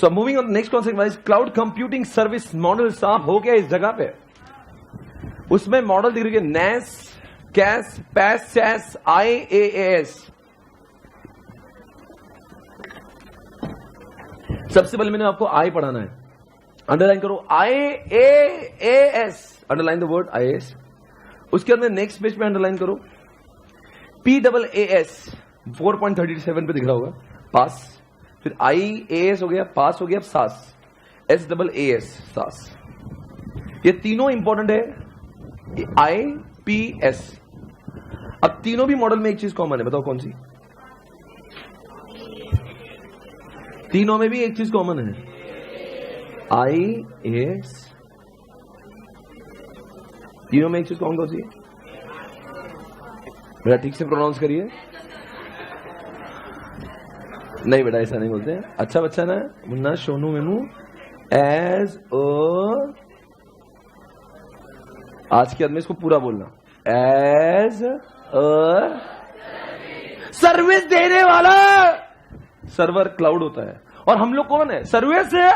So moving on next concept wise cloud computing service model साफ हो गया इस जगह पे। उसमें मॉडल दिख रही है नेस, कैस, पैस, सैस, IaaS। सबसे पहले मैंने आपको आई पढ़ाना है, अंडरलाइन करो IaaS, underline the word IaaS। उसके अंदर नेक्स्ट पेज पे अंडरलाइन करो PaaS, 4.37 पे दिख रहा होगा पास, फिर IaaS हो गया, पास हो गया, सास, SaaS, सास। ये तीनों इंपॉर्टेंट है, IPS। अब तीनों भी मॉडल में एक चीज कॉमन है, बताओ कौन सी? तीनों में भी एक चीज कॉमन है, IaaS। तीनों में एक चीज कौन सी है? बेटा ठीक से प्रोनाउंस करिए। नहीं बेटा ऐसा नहीं बोलते हैं, अच्छा बच्चा ना, Munna, Sonu, menu, as a, आज के आदमी इसको पूरा बोलना, एज अ सर्विस देने वाला सर्वर क्लाउड होता है। और हम लोग कौन है? सर्विस है।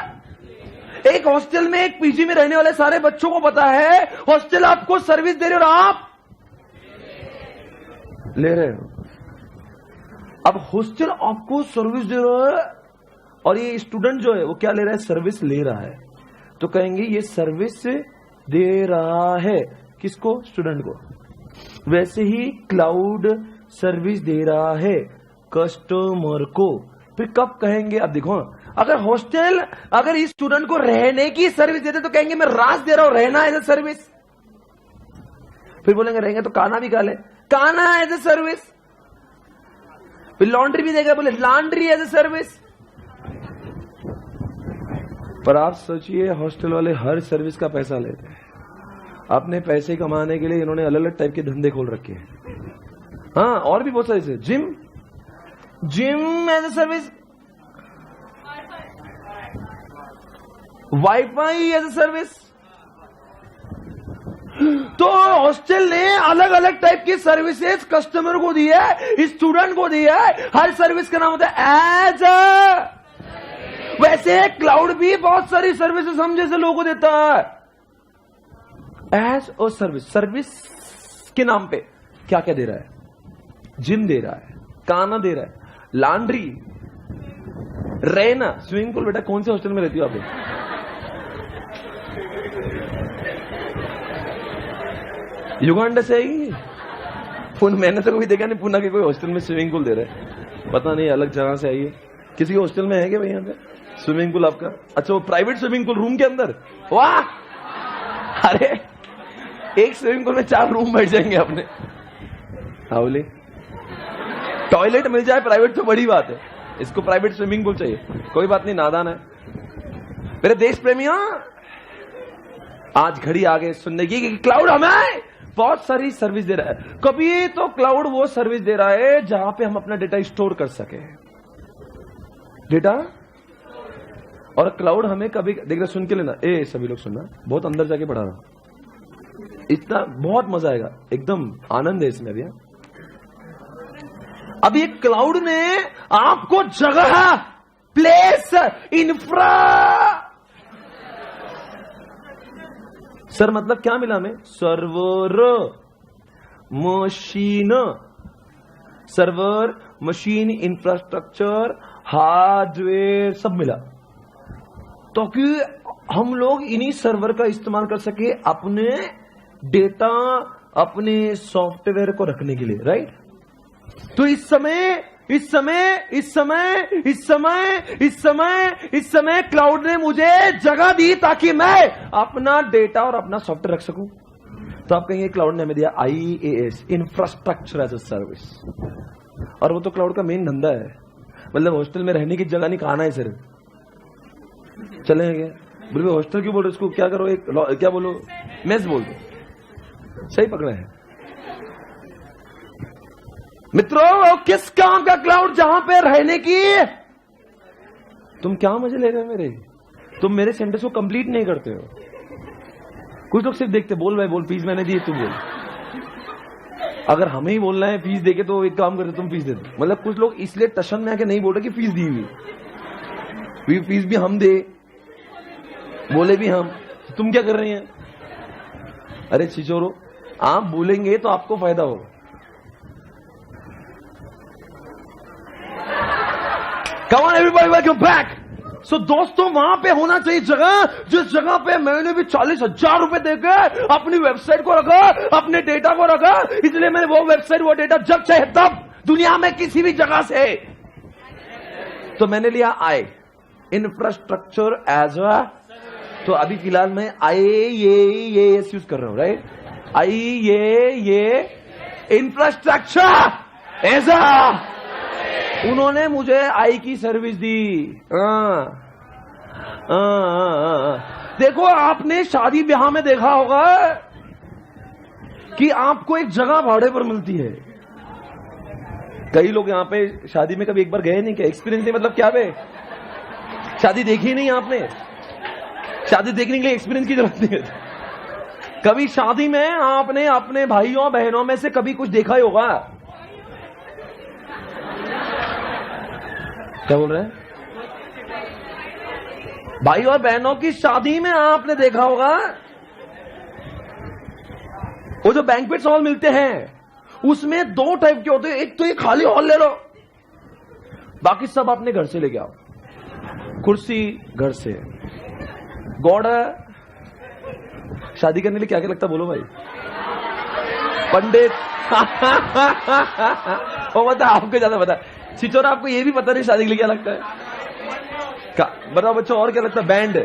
एक हॉस्टल में, एक पीजी में रहने वाले सारे बच्चों को पता है हॉस्टल आपको सर्विस दे रहे हो और आप ले रहे हो। अब हॉस्टल आपको सर्विस दे रहा है और ये स्टूडेंट जो है वो क्या ले रहा है? सर्विस ले रहा है। तो कहेंगे ये सर्विस दे रहा है किसको? स्टूडेंट को। वैसे ही क्लाउड सर्विस दे रहा है कस्टमर को। फिर कब कहेंगे? अब देखो, अगर हॉस्टल अगर इस स्टूडेंट को रहने की सर्विस देते तो कहेंगे मैं रात दे रहा हूं, रहना एज ए सर्विस। फिर बोलेंगे रहेंगे तो खाना भी खा ले, खाना एज ए सर्विस। फिर लॉन्ड्री भी देगा, बोले लॉन्ड्री एज ए सर्विस। पर आप सोचिए हॉस्टल वाले हर सर्विस का पैसा लेते हैं। अपने पैसे कमाने के लिए इन्होंने अलग अलग टाइप के धंधे खोल रखे हैं। हाँ, और भी बहुत सारे से, gym as a service, wifi as a service. तो हॉस्टल ने अलग अलग टाइप की सर्विसेज कस्टमर को दी है, स्टूडेंट को दी है। हर सर्विस का नाम होता है एज अ। वैसे क्लाउड भी बहुत सारी सर्विसेज हम जैसे लोगों को देता है एज अ सर्विस। सर्विस के नाम पे क्या क्या दे रहा है? जिम दे रहा है, खाना दे रहा है, लॉन्ड्री, रहना, स्विमिंग पूल। बेटा कौन से हॉस्टल में रहती हो आप? युगांडा से आई? मैंने तो कभी देखा नहीं पुणे के कोई हॉस्टल में स्विमिंग पूल दे रहे हैं। पता नहीं अलग जगह से आई है। किसी के हॉस्टल में है क्या भाई यहाँ पे स्विमिंग पूल आपका? अच्छा, वो प्राइवेट स्विमिंग पूल रूम के अंदर? वाह, अरे एक स्विमिंग पूल में 4 रूम बैठ जाएंगे अपने। हाँ बोले, टॉयलेट मिल जाए प्राइवेट तो बड़ी बात है, इसको प्राइवेट स्विमिंग पूल चाहिए। कोई बात नहीं, नादान है। मेरे देश प्रेमियों, आज घड़ी आ गई सुनने की कि क्लाउड हमें बहुत सारी सर्विस दे रहा है। कभी तो क्लाउड वो सर्विस दे रहा है जहां पे हम अपना डेटा स्टोर कर सके, डेटा। और क्लाउड हमें कभी देख रहा, सुन के लेना, ए सभी लोग सुनना, बहुत अंदर जाके पढ़ा रहा हूं, इतना बहुत मजा आएगा, एकदम आनंद है इसमें। अब ये क्लाउड ने आपको जगह, प्लेस, इंफ्रा, सर मतलब क्या मिला हमें? Server, machine, server, machine, infrastructure, hardware सब मिला, ताकि हम लोग इन्हीं सर्वर का इस्तेमाल कर सके अपने डेटा, अपने सॉफ्टवेयर को रखने के लिए, राइट? तो इस समय क्लाउड ने मुझे जगह दी ताकि मैं अपना डेटा और अपना सॉफ्टवेयर रख सकूं। तो आप कहेंगे क्लाउड ने हमें दिया IaaS, infrastructure as a service. और वो तो क्लाउड का मेन धंधा है। मतलब हॉस्टल में रहने की जगह नहीं, खाना है सिर्फ। चलेंगे बोले हॉस्टल क्यों बोल रहे? उसको क्या करो, एक क्या बोलो, मेस बोल दो। सही पकड़े हैं मित्रों। किस काम का क्लाउड? जहां पे रहने की। तुम क्या मजे ले रहे हो मेरे? तुम मेरे सेंटेंस को कंप्लीट नहीं करते हो। कुछ लोग सिर्फ देखते, बोल भाई बोल, फीस मैंने दी है, तुम बोल। अगर हमें ही बोलना है फीस देके तो एक काम करते, तुम फीस दे दो। मतलब कुछ लोग इसलिए टशन में आके नहीं बोल रहे कि फीस दी हुई। फीस भी हम दे, बोले भी हम, तुम क्या कर रही हैं? अरे छिचोरो, आप बोलेंगे तो आपको फायदा होगा। Come on everybody, welcome back. So दोस्तों, वहां पे होना चाहिए जगह, जिस जगह पे मैंने भी 40,000 रुपए देकर अपनी वेबसाइट को रखा, अपने डेटा को रखा, इसलिए मैंने वो वेबसाइट, वो डेटा जब चाहे तब दुनिया में किसी भी जगह से, तो मैंने लिया आई, इंफ्रास्ट्रक्चर एज अ, तो अभी फिलहाल मैं आई ये यूज कर रहा हूं, राइट? आई ये इंफ्रास्ट्रक्चर एज अ, उन्होंने मुझे आई की सर्विस दी। देखो, आपने शादी ब्याह में देखा होगा कि आपको एक जगह भाड़े पर मिलती है। कई लोग यहाँ पे शादी में कभी एक बार गए नहीं, क्या एक्सपीरियंस नहीं, मतलब क्या बे, शादी देखी नहीं आपने? शादी देखने के लिए एक्सपीरियंस की जरूरत नहीं है। कभी शादी में आपने अपने भाइयों बहनों में से कभी कुछ देखा ही होगा। क्या बोल रहे हैं? भाई और बहनों की शादी में आपने देखा होगा, वो जो बैंक्वेट हॉल मिलते हैं उसमें 2 टाइप के होते हैं। एक तो ये खाली हॉल ले लो, बाकी सब अपने घर से लेके आओ। कुर्सी घर से, गॉड शादी करने के लिए क्या क्या लगता, बोलो भाई? पंडित वो बता, आपको ज्यादा पता। छिचोरा, आपको ये भी पता नहीं शादी के लिए क्या लगता है? बताओ बच्चों, और क्या लगता है? बैंड,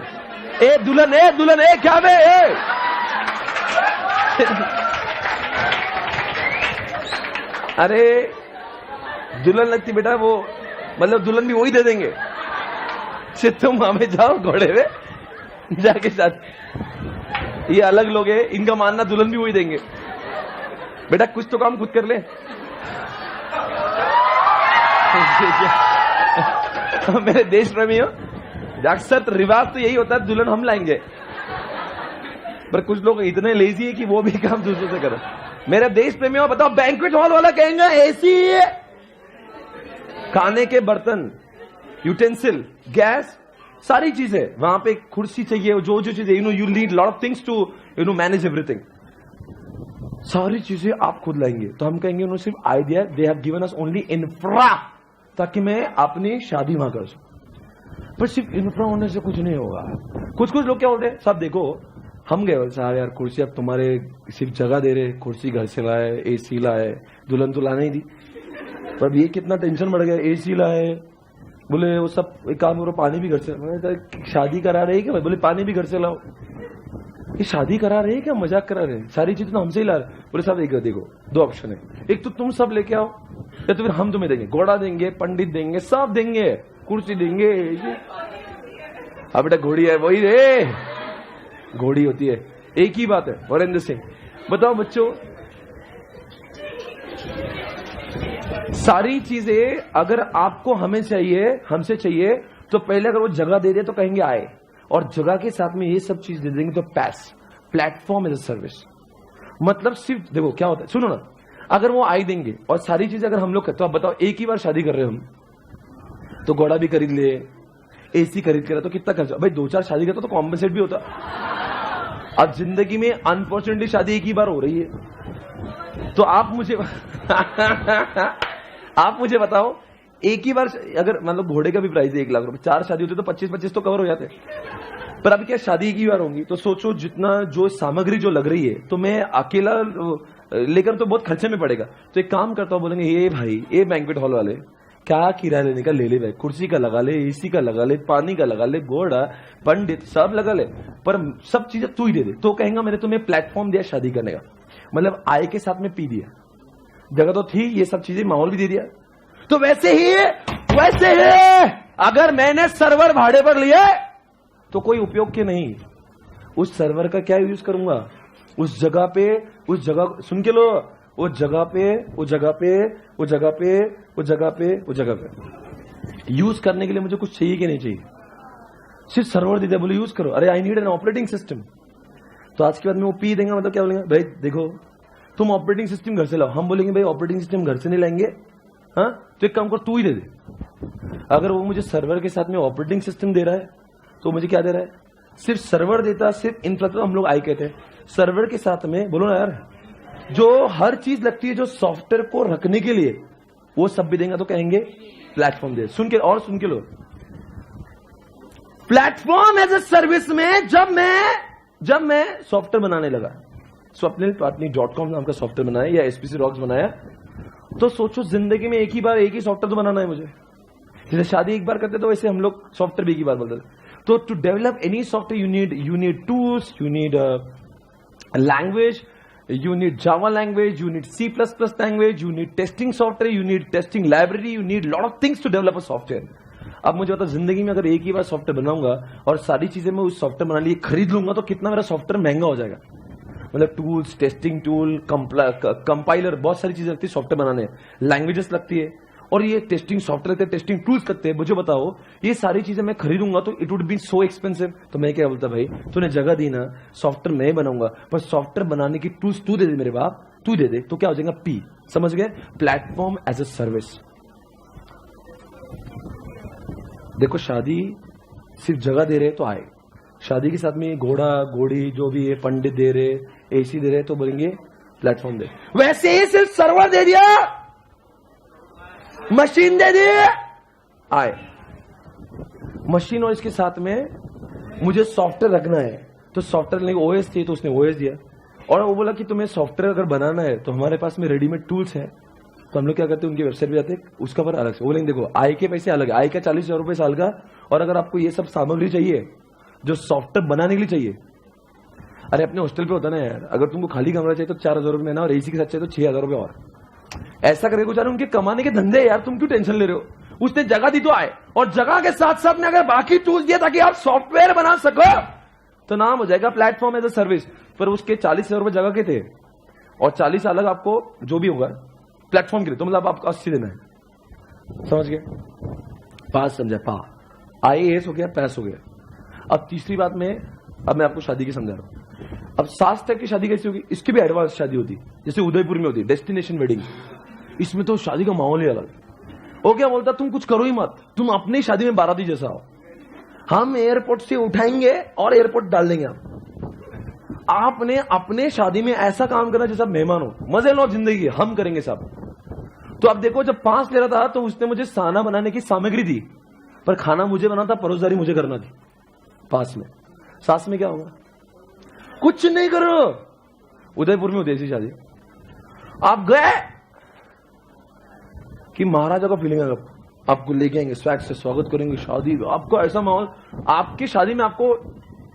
ए दुल्हन, ए क्या बे, अरे दुल्हन लगती बेटा वो, मतलब दुल्हन भी वही दे देंगे। तुम हमें जाओ घोड़े में जाके शादी, ये अलग लोग हैं, इनका मानना दुल्हन भी वही देंगे। बेटा कुछ तो काम खुद कर ले। मेरे देश प्रेमियों, अक्सर रिवाज तो यही होता है, दुल्हन हम लाएंगे, पर कुछ लोग इतने लेजी है कि वो भी काम दूसरों से करो। मेरे देश प्रेमियों बताओ, बैंक्वेट हॉल वाला कहेंगे एसी, खाने के बर्तन, यूटेंसिल, गैस, सारी चीजें वहां पे, कुर्सी चाहिए, जो चीजें, you need lot of things to manage everything, सारी चीजें आप खुद लाएंगे। तो हम कहेंगे उन्होंने सिर्फ idea, they have given us only infra, ताकि मैं अपनी शादी वहां कर सकूं। पर सिर्फ इंफ्रा होने से कुछ नहीं होगा। कुछ लोग क्या बोलते हैं, सब देखो हम गए साहब यार, कुर्सी अब तुम्हारे सिर्फ जगह दे रहे, कुर्सी घर से लाए, एसी लाए, दुल्हन तो लाना ही दी, पर ये कितना टेंशन बढ़ गया, एसी लाए, बोले वो सब एक काम करो, पानी भी घर से, शादी करा रहे क्या? बोले पानी भी घर से लाओ। ये शादी करा रहे हैं क्या, मजाक करा रहे हैं? सारी चीज तो हमसे ही ला रहे। बोले साहब एक देखो, 2 ऑप्शन है, एक तो तुम सब लेके आओ, या तो फिर हम तुम्हें देंगे, घोड़ा देंगे, पंडित देंगे, सब देंगे, कुर्सी देंगे। अब बेटा घोड़ी है, वही रे घोड़ी होती है, एक ही बात है। वरेंद्र सिंह, बताओ बच्चों, सारी चीजें अगर आपको हमें चाहिए, हमसे चाहिए, तो पहले अगर वो जगह दे दे तो कहेंगे आए, और जगह के साथ में ये सब चीज दे देंगे तो पैस, प्लेटफॉर्म एज अ सर्विस। मतलब सिर्फ देखो क्या होता है, सुनो ना, अगर वो आई देंगे और सारी चीजें अगर हम लोग करते, तो आप बताओ, एक ही बार शादी कर रहे हो हम, तो घोड़ा भी खरीद ले, एसी खरीद कर, तो कितना खर्चा भाई? 2-4 शादी करता तो कॉम्पेंसेट भी होता। अब जिंदगी में अनफॉर्चुनेटली शादी एक ही बार हो रही है, तो आप मुझे आप मुझे बताओ, एक ही बार अगर मतलब घोड़े का भी प्राइस है 1 लाख रुपए, 4 शादी होती तो 25-25 तो कवर हो जाते, पर अभी क्या शादी एक ही बार होंगी, तो सोचो जितना जो सामग्री जो लग रही है, तो मैं अकेला लेकर तो बहुत खर्चे में पड़ेगा। तो एक काम करता हूं, बोलेंगे ये भाई, ये बैंक्वेट हॉल वाले, क्या किराया लेने का ले ले भाई, कुर्सी का लगा ले, एसी का लगा ले, पानी का लगा ले, घोड़ा, पंडित सब लगा ले, पर सब चीजें तू ही दे दे। तो कहेंगे मैंने तुम्हें प्लेटफॉर्म दिया शादी करने का, मतलब आय के साथ में पी दिया, जगह तो थी, ये सब चीजें, माहौल भी दे दिया। तो वैसे ही अगर मैंने सर्वर भाड़े पर लिया तो कोई उपयोग के नहीं, उस सर्वर का क्या यूज करूंगा, उस जगह पे, उस जगह सुन के लो, वो जगह पे यूज करने के लिए मुझे कुछ चाहिए कि नहीं चाहिए? सिर्फ सर्वर दे दिया, बोले यूज करो, अरे I need an operating system. तो आज के बाद में वो पी देंगे, मतलब क्या बोलेंगे, भाई देखो तुम ऑपरेटिंग सिस्टम घर से लाओ, हम बोलेंगे भाई ऑपरेटिंग सिस्टम घर से नहीं लाएंगे, हाँ तो एक काम कर, तू ही दे दे, अगर वो मुझे सर्वर के साथ में ऑपरेटिंग सिस्टम दे रहा है तो मुझे क्या दे रहा है? सिर्फ सर्वर देता, सिर्फ इंफ्रास्ट्रक्चर। हम लोग आई कहते हैं सर्वर के साथ में, बोलो ना यार, जो हर चीज लगती है जो सॉफ्टवेयर को रखने के लिए, वो सब भी देंगे तो कहेंगे प्लेटफॉर्म दे। सुन के लो, प्लेटफॉर्म एज ए सर्विस में जब मैं सॉफ्टवेयर बनाने लगा, swapnilpatni.com नाम का सॉफ्टवेयर बनाया या SPC रॉक्स बनाया, तो सोचो जिंदगी में एक ही सॉफ्टवेयर तो बनाना है मुझे। जैसे शादी एक बार करते तो वैसे हम लोग सॉफ्टवेयर भी एक ही बार बोलते थे। तो to develop any software you need tools, you need language, you need Java language, you need C++ language, you need testing software, you need testing library, you need lot of things to develop a software. अब मुझे बताओ जिंदगी में अगर एक ही बार software बनाऊंगा और सारी चीजें मैं उस सॉफ्टवेयर बनाने लिए खरीद लूंगा तो कितना मेरा सॉफ्टवेयर महंगा हो जाएगा। मतलब टूल्स, टेस्टिंग टूल, कंपाइलर, बहुत सारी चीजें लगती है सॉफ्टवेयर बनाने, लैंग्वेजेस लगती है, और ये टेस्टिंग सॉफ्टवेयर लगते हैं, टेस्टिंग टूल्स करते हैं। मुझे बताओ ये सारी चीजें मैं खरीदूंगा तो it would be so expensive. तो मैं क्या बोलता, भाई तूने जगह दी ना, सॉफ्टवेयर मैं बनाऊंगा, पर सॉफ्टवेयर बनाने की टूल्स तू दे दे मेरे बाप, तू दे दे। तो क्या हो जाएगा? पी। समझ गए? Platform as a service. देखो शादी सिर्फ जगह दे रहे तो आए, शादी के साथ में घोड़ा घोड़ी जो भी है, पंडित दे रहे, AC दे रहे, तो बोलेंगे प्लेटफॉर्म दे। वैसे ही सिर्फ सर्वर दे दिया, मशीन दे दी, आए मशीन, और इसके साथ में मुझे सॉफ्टवेयर रखना है तो सॉफ्टवेयर लेके OS चाहिए तो उसने OS दिया। और वो बोला कि तुम्हें सॉफ्टवेयर अगर बनाना है तो हमारे पास में रेडीमेड टूल्स है। तो हम लोग क्या करते हैं, उनकी वेबसाइट पे जाते हैं, उसका पर अलग से बोलेंगे देखो आई के पैसे अलग है, आई का 40,000 रुपए साल का, और अगर आपको ये सब सामग्री चाहिए जो सॉफ्टवेयर बनाने के लिए चाहिए, अरे अपने हॉस्टल पे होता ना यार, अगर तुमको खाली कमरा चाहिए तो 4,000 रुपए महीना, और AC के साथ चाहिए तो 6,000 रुपए, और ऐसा करके कुछ उनके कमाने के धंधे यार, तुम क्यों टेंशन ले रहे हो? उसने जगह दी तो आए, और जगह के साथ साथ में अगर बाकी टूल्स दिया ताकि आप सॉफ्टवेयर बना सको तो नाम हो जाएगा प्लेटफॉर्म एज ए सर्विस। पर उसके 40,000 रुपए जगह के थे और 40 अलग आपको जो भी होगा प्लेटफॉर्म के लिए, तो मतलब आपको 80 देना है। समझ गए? पास समझा, पा IAS हो गया, पैस हो गया। अब तीसरी बात में, अब मैं आपको शादी की समझा रहा हूं। अब 7 तक की शादी कैसी होगी? इसकी भी एडवांस शादी होती, जैसे उदयपुर में होती डेस्टिनेशन वेडिंग। इसमें तो शादी का माहौल ही अलग। वो क्या बोलता, तुम कुछ करो ही मत, तुम अपनी शादी में बाराती जैसा हो, हम एयरपोर्ट से उठाएंगे और एयरपोर्ट डाल देंगे। आपने अपने शादी में ऐसा काम करना जैसा मेहमान हो, मजे लो जिंदगी, हम करेंगे सब। तो अब देखो जब पास ले रहा था तो उसने मुझे खाना बनाने की सामग्री दी, पर खाना मुझे बनाना था, परोसदारी मुझे करना थी पास में। सास में क्या होगा? कुछ नहीं करो। उदयपुर में होती ऐसी शादी, आप गए कि महाराजा का फीलिंग है, आपको लेके आएंगे, स्वैग से स्वागत करेंगे, शादी आपको ऐसा माहौल, आपकी शादी में आपको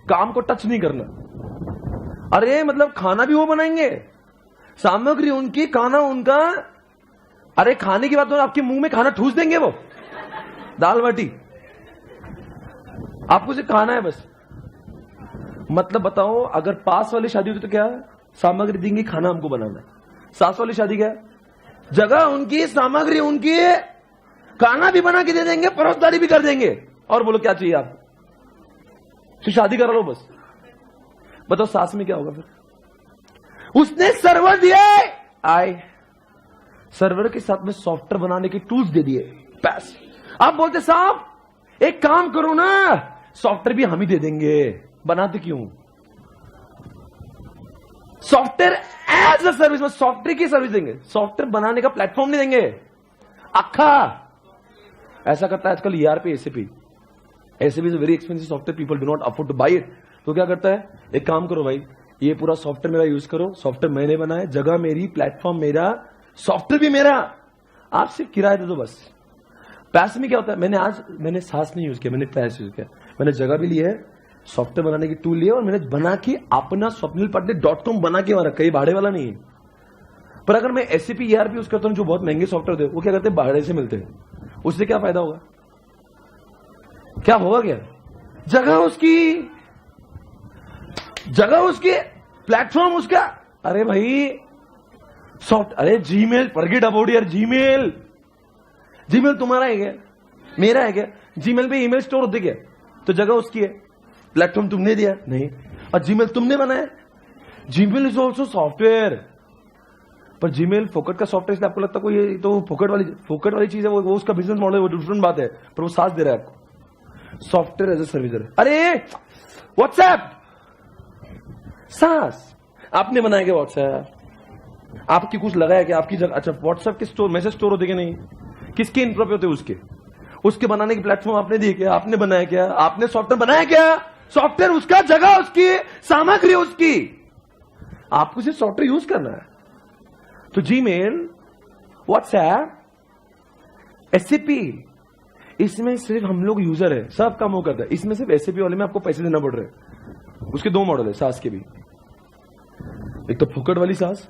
काम को टच नहीं करना। अरे मतलब खाना भी वो बनाएंगे, सामग्री उनकी, खाना उनका। अरे खाने की बात तो आपके मुंह में खाना ठूस देंगे वो, दाल बाटी, आपको सिर्फ खाना है बस। मतलब बताओ, अगर पास वाली शादी होती तो क्या सामग्री देंगी, खाना हमको बनाना है। सास वाली शादी क्या, जगह उनकी, सामग्री उनकी, खाना भी बना के दे देंगे, परोसदारी भी कर देंगे, और बोलो क्या चाहिए आपको, तो शादी करा लो बस। बताओ सास में क्या होगा फिर? उसने सर्वर दिए, आए सर्वर के साथ में सॉफ्टवेयर बनाने के टूल्स दे दिए, बस। आप बोलते साहब एक काम करो ना, सॉफ्टवेयर भी हम ही दे देंगे। बनाते क्यों? सॉफ्टवेयर एज अ सर्विस में सॉफ्टवेयर की सर्विस देंगे, सॉफ्टवेयर बनाने का प्लेटफॉर्म नहीं देंगे। अक्खा ऐसा करता है आजकल ERP, SAP is very expensive software, people do not afford to buy it. तो क्या करता है, एक काम करो भाई, ये पूरा सॉफ्टवेयर मेरा यूज करो, सॉफ्टवेयर मैंने बनाया, जगह मेरी, प्लेटफॉर्म मेरा, सॉफ्टवेयर भी मेरा, आप सिर्फ किराया दे दो बस। पैसे में क्या होता है, मैंने सास नहीं यूज किया, मैंने पैसे यूज किया, मैंने जगह भी ली है, सॉफ्टवेयर बनाने की टूल लिया, और मैंने बना के अपना swapnilpatni.com बना के वहां, कहीं भाड़े वाला नहीं है। पर अगर मैं SAP ERP यूज करता हूं जो बहुत महंगे सॉफ्टवेयर थे, वो क्या करते हैं, भाड़े से मिलते हैं। उससे क्या फायदा होगा, क्या होगा, क्या जगह उसकी, प्लेटफॉर्म उसका। अरे भाई अरे जीमेल, फॉरगेट अबाउट यार, जीमेल तुम्हारा है क्या, मेरा है क्या? जीमेल पे ईमेल स्टोर होते क्या? तो जगह उसकी है, प्लेटफॉर्म तुमने दिया नहीं, और जीमेल तुमने बनाया। जीमेल इज ऑल्सो सॉफ्टवेयर, पर जीमेल फोकट का सॉफ्टवेयर, इसलिए आपको लगता है कोई ये तो फोकट वाली चीज है, वो उसका बिजनेस मॉडल है, वो डिफरेंट बात है, पर वो साथ दे रहा है आपको। Software as a service. अरे व्हाट्सएप सास आपने बनाया क्या? व्हाट्सएप आपकी कुछ लगाया क्या आपकी जगह? अच्छा, व्हाट्सएप के स्टोर मैसेज स्टोर होते कि नहीं? किसके इनपुट पे होते? उसके बनाने की प्लेटफॉर्म आपने दी क्या? आपने बनाया क्या? आपने सॉफ्टवेयर बनाया क्या? सॉफ्टवेयर उसका, जगह उसकी, सामग्री उसकी, आपको सिर्फ सॉफ्टवेयर यूज करना है। तो जीमेल, व्हाट्सएप, एसएपी, इसमें सिर्फ हम लोग यूजर है, सब काम वो करता है। इसमें सिर्फ एसएपी वाले में आपको पैसे देना पड़ रहा है। उसके दो मॉडल है सास के भी, एक तो फोकट वाली सास,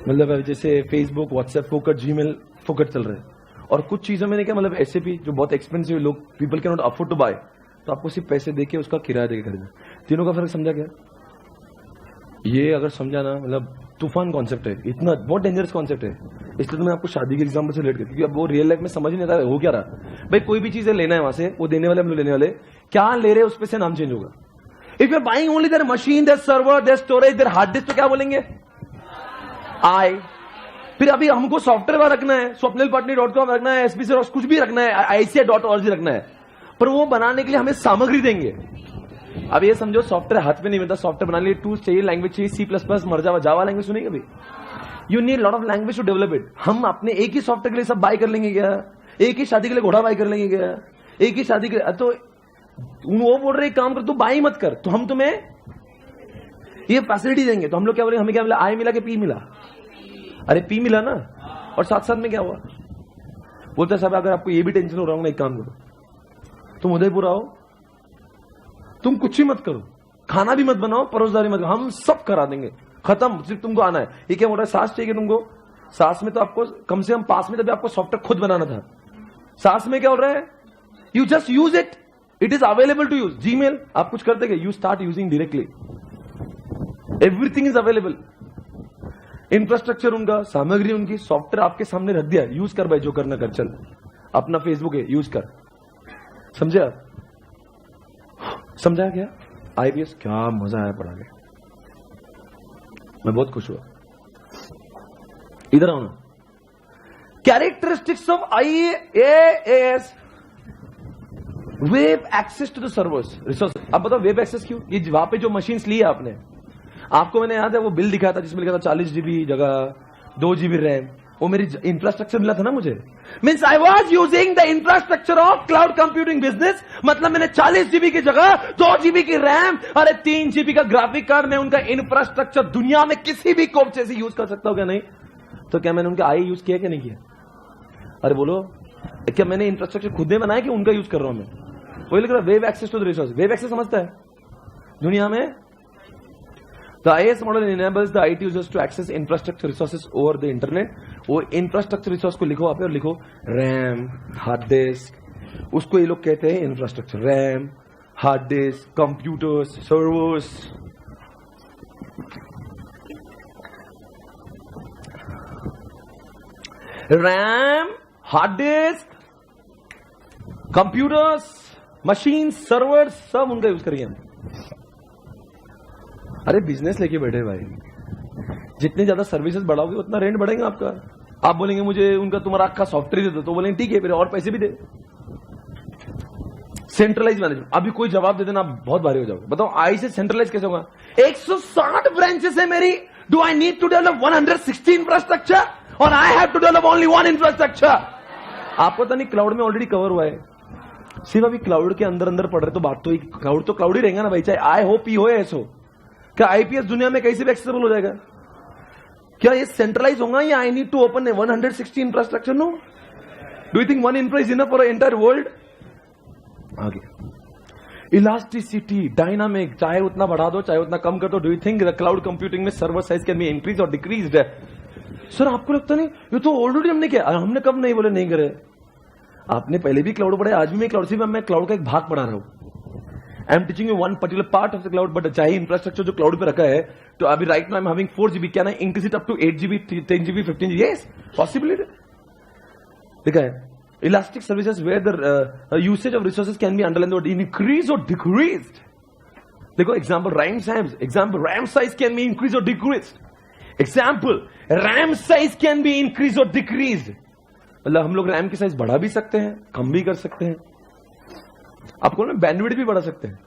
मतलब जैसे फेसबुक, व्हाट्सएप फोकट, जीमेल फोकट चल रहे हैं, और कुछ चीजों में क्या मतलब एसएपी जो बहुत एक्सपेंसिव, लोग people can not afford to buy, तो आपको सिर्फ पैसे देके उसका किराया देके खरीदना। तीनों का फर्क समझा क्या? ये अगर समझा ना, मतलब तूफान कॉन्सेप्ट है, इतना बहुत डेंजरस कॉन्सेप्ट है। इसलिए तो मैं आपको शादी के एग्जाम्पल से रिलेट कर, क्योंकि अब वो रियल लाइफ में समझ नहीं आता है हो क्या रहा। भाई कोई भी चीजें लेना है वहां से, वो देने वाले हम लोग लेने वाले, क्या ले रहे हैं उस पे से नाम चेंज होगा। If you are buying only their machine, their server, their storage, their hard disk, तो क्या बोलेंगे? आई। फिर अभी हमको सॉफ्टवेयर रखना है, swapnilpatni.com रखना है, एसपी से कुछ भी रखना है, ICI.org रखना है, पर वो बनाने के लिए हमें सामग्री देंगे। अब ये समझो सॉफ्टवेयर हाथ में नहीं मिलता, सॉफ्टवेयर बनाने के लिए टूल्स चाहिए, लैंग्वेज चाहिए, C++, मर्जावा, जावा लैंग्वेज सुनी कभी? You need lot of language to develop it. हम अपने एक ही सॉफ्टवेयर के लिए सब बाय कर लेंगे क्या? एक ही शादी के लिए घोड़ा बाय कर लेंगे क्या? एक ही शादी के लिए तो वो बोल रहे काम कर, तू बाई मत कर, तो हम तुम्हें ये फैसिलिटी देंगे। तो हम लोग क्या बोले, हमें क्या मिला? आई मिला कि पी मिला? अरे पी मिला ना, और साथ साथ में क्या हुआ? बोलते साहब अगर आपको ये भी टेंशन हो रहा हूं ना, एक काम करो, तुम उदयपुर आओ, तुम कुछ ही मत करो, खाना भी मत बनाओ, परोसदारी मत करो, हम सब करा देंगे, खत्म, सिर्फ तुमको आना है। ये क्या बोल रहा है? सास चाहिए तुमको? सास में तो आपको कम से कम पास में तभी आपको सॉफ्टवेयर खुद बनाना था। सास में क्या हो रहा है? You just use it, it is available to use. Gmail आप कुछ करते क्या? You start using directly, everything is available. Infrastructure उनका, सामग्री उनकी, सॉफ्टवेयर आपके सामने रख दिया, यूज कर भाई, जो करना कर, चल अपना फेसबुक है यूज कर। समझे आप? समझा क्या? आईपीएस क्या मजा आया पढ़ा के, मैं बहुत खुश हुआ। इधर आओ ना। Characteristics of IaaS, web access to the servers resource. अब बताओ वेब एक्सेस क्यों? ये वहां पे जो मशीन्स ली है आपने, आपको मैंने याद है वो बिल दिखाया था जिसमें लिखा था 40 GB जगह 2 GB रैम, वो मेरी इंफ्रास्ट्रक्चर मिला था ना मुझे। Means I was using the infrastructure of cloud computing business. मतलब मैंने 40 GB की जगह 2 GB की रैम, अरे 3 GB का ग्राफिक कार्ड, मैं उनका इंफ्रास्ट्रक्चर दुनिया में किसी भी कोपचे से यूज कर सकता हूं क्या? नहीं तो क्या मैंने उनका आई यूज किया क्या नहीं किया? अरे बोलो, क्या मैंने इंफ्रास्ट्रक्चर खुद ने बनाया कि उनका यूज कर रहा हूं मैं? वही लिख रहा web access to the resource. Web access समझता है दुनिया में? The IaaS model enables the IT users to access infrastructure resources over the internet. वो infrastructure resource को लिखो आप, और लिखो RAM, हार्ड डिस्क, उसको ये लोग कहते हैं infrastructure. RAM, hard disk, computers, servers. RAM, hard disk, computers, machine, servers, सब उनका यूज करिए हम। अरे बिजनेस लेके बैठे भाई, जितने ज्यादा सर्विसेज बढ़ाओगे उतना रेंट बढ़ेगा आपका। आप बोलेंगे मुझे उनका तुम्हारा अक्का सॉफ्टवेयर दे दो, तो बोलेंगे ठीक है फिर और पैसे भी दे। सेंट्रलाइज मैनेजमेंट, अभी कोई जवाब दे देना आप बहुत भारी हो जाओगे। बताओ आई से सेंट्रलाइज कैसे होगा? 160 ब्रांचेस है मेरी, do I need to develop 160 infrastructure, और I have to develop only 1 infrastructure? आपको तो नहीं, क्लाउड में ऑलरेडी कवर हुआ है, सिर्फ अभी क्लाउड के अंदर अंदर पड़ रहे, तो बात तो क्लाउड ही रहेगा ना भाई, चाहे आई हो, पी हो, एस हो। क्या आईपीएस दुनिया में कैसे भी एक्सेसिबल हो जाएगा? क्या ये सेंट्रलाइज होगा या I need to open 160 infrastructure? No. Do you think 1 infra is enough for entire world? आगे इलास्टिसिटी, डायनामिक, चाहे उतना बढ़ा दो चाहे उतना कम कर दो। Do you think the cloud computing में server size can be increase और डिक्रीज? सर आपको लगता नहीं ये तो ऑलरेडी हमने किया? हमने कब नहीं बोले नहीं करे, आपने पहले भी क्लाउड पढ़ा, आज भी मैं क्लाउड, सिर्फ मैं क्लाउड का एक भाग पढ़ा रहा हूं। I am teaching you one particular part of the cloud, but चाहे इंफ्रास्ट्रक्चर जो क्लाउड पे रखा है, तो अभी right now I am having 4 GB, can I increase it up to 8 GB, 10 GB, 15 GB? Yes, possibility. देखा है, elastic services where the usage of resources can be underline increase और डिक्रीज। देखो example RAM size, can be increase और decrease. Example, RAM size can be increase और decrease. मतलब हम लोग RAM की साइज बढ़ा भी सकते हैं, कम भी कर सकते हैं। आपको ना बैंडविड्थ भी बढ़ा सकते हैं।